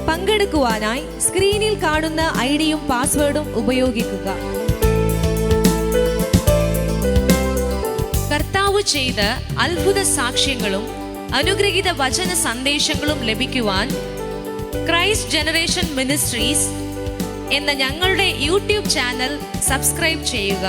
പങ്കെടുക്കുവാനായി സ്ക്രീനിൽ കാണുന്ന ഐഡിയും പാസ്വേഡും ഉപയോഗിക്കുക. കർത്താവ് ചെയ്ത അത്ഭുത സാക്ഷ്യങ്ങളും അനുഗ്രഹീത വചന സന്ദേശങ്ങളും ലഭിക്കുവാൻ ക്രൈസ്റ്റ് ജനറേഷൻ മിനിസ്ട്രീസ് എന്ന ഞങ്ങളുടെ യൂട്യൂബ് ചാനൽ സബ്സ്ക്രൈബ് ചെയ്യുക.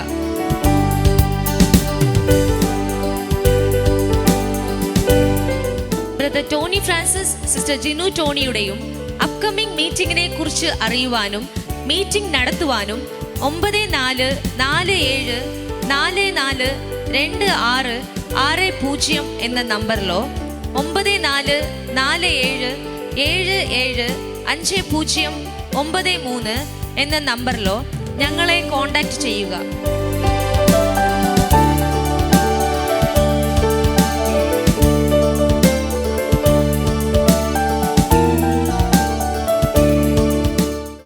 Brother Tony Francis, sister Jinu ടോണിയുടെയും അപ്കമിംഗ് മീറ്റിംഗിനെ കുറിച്ച് അറിയുവാനും മീറ്റിംഗ് നടത്തുവാനും 9447442660 എന്ന നമ്പറിലോ 9447775093 എന്ന നമ്പറിലോ ഞങ്ങളെ കോൺടാക്റ്റ് ചെയ്യുക.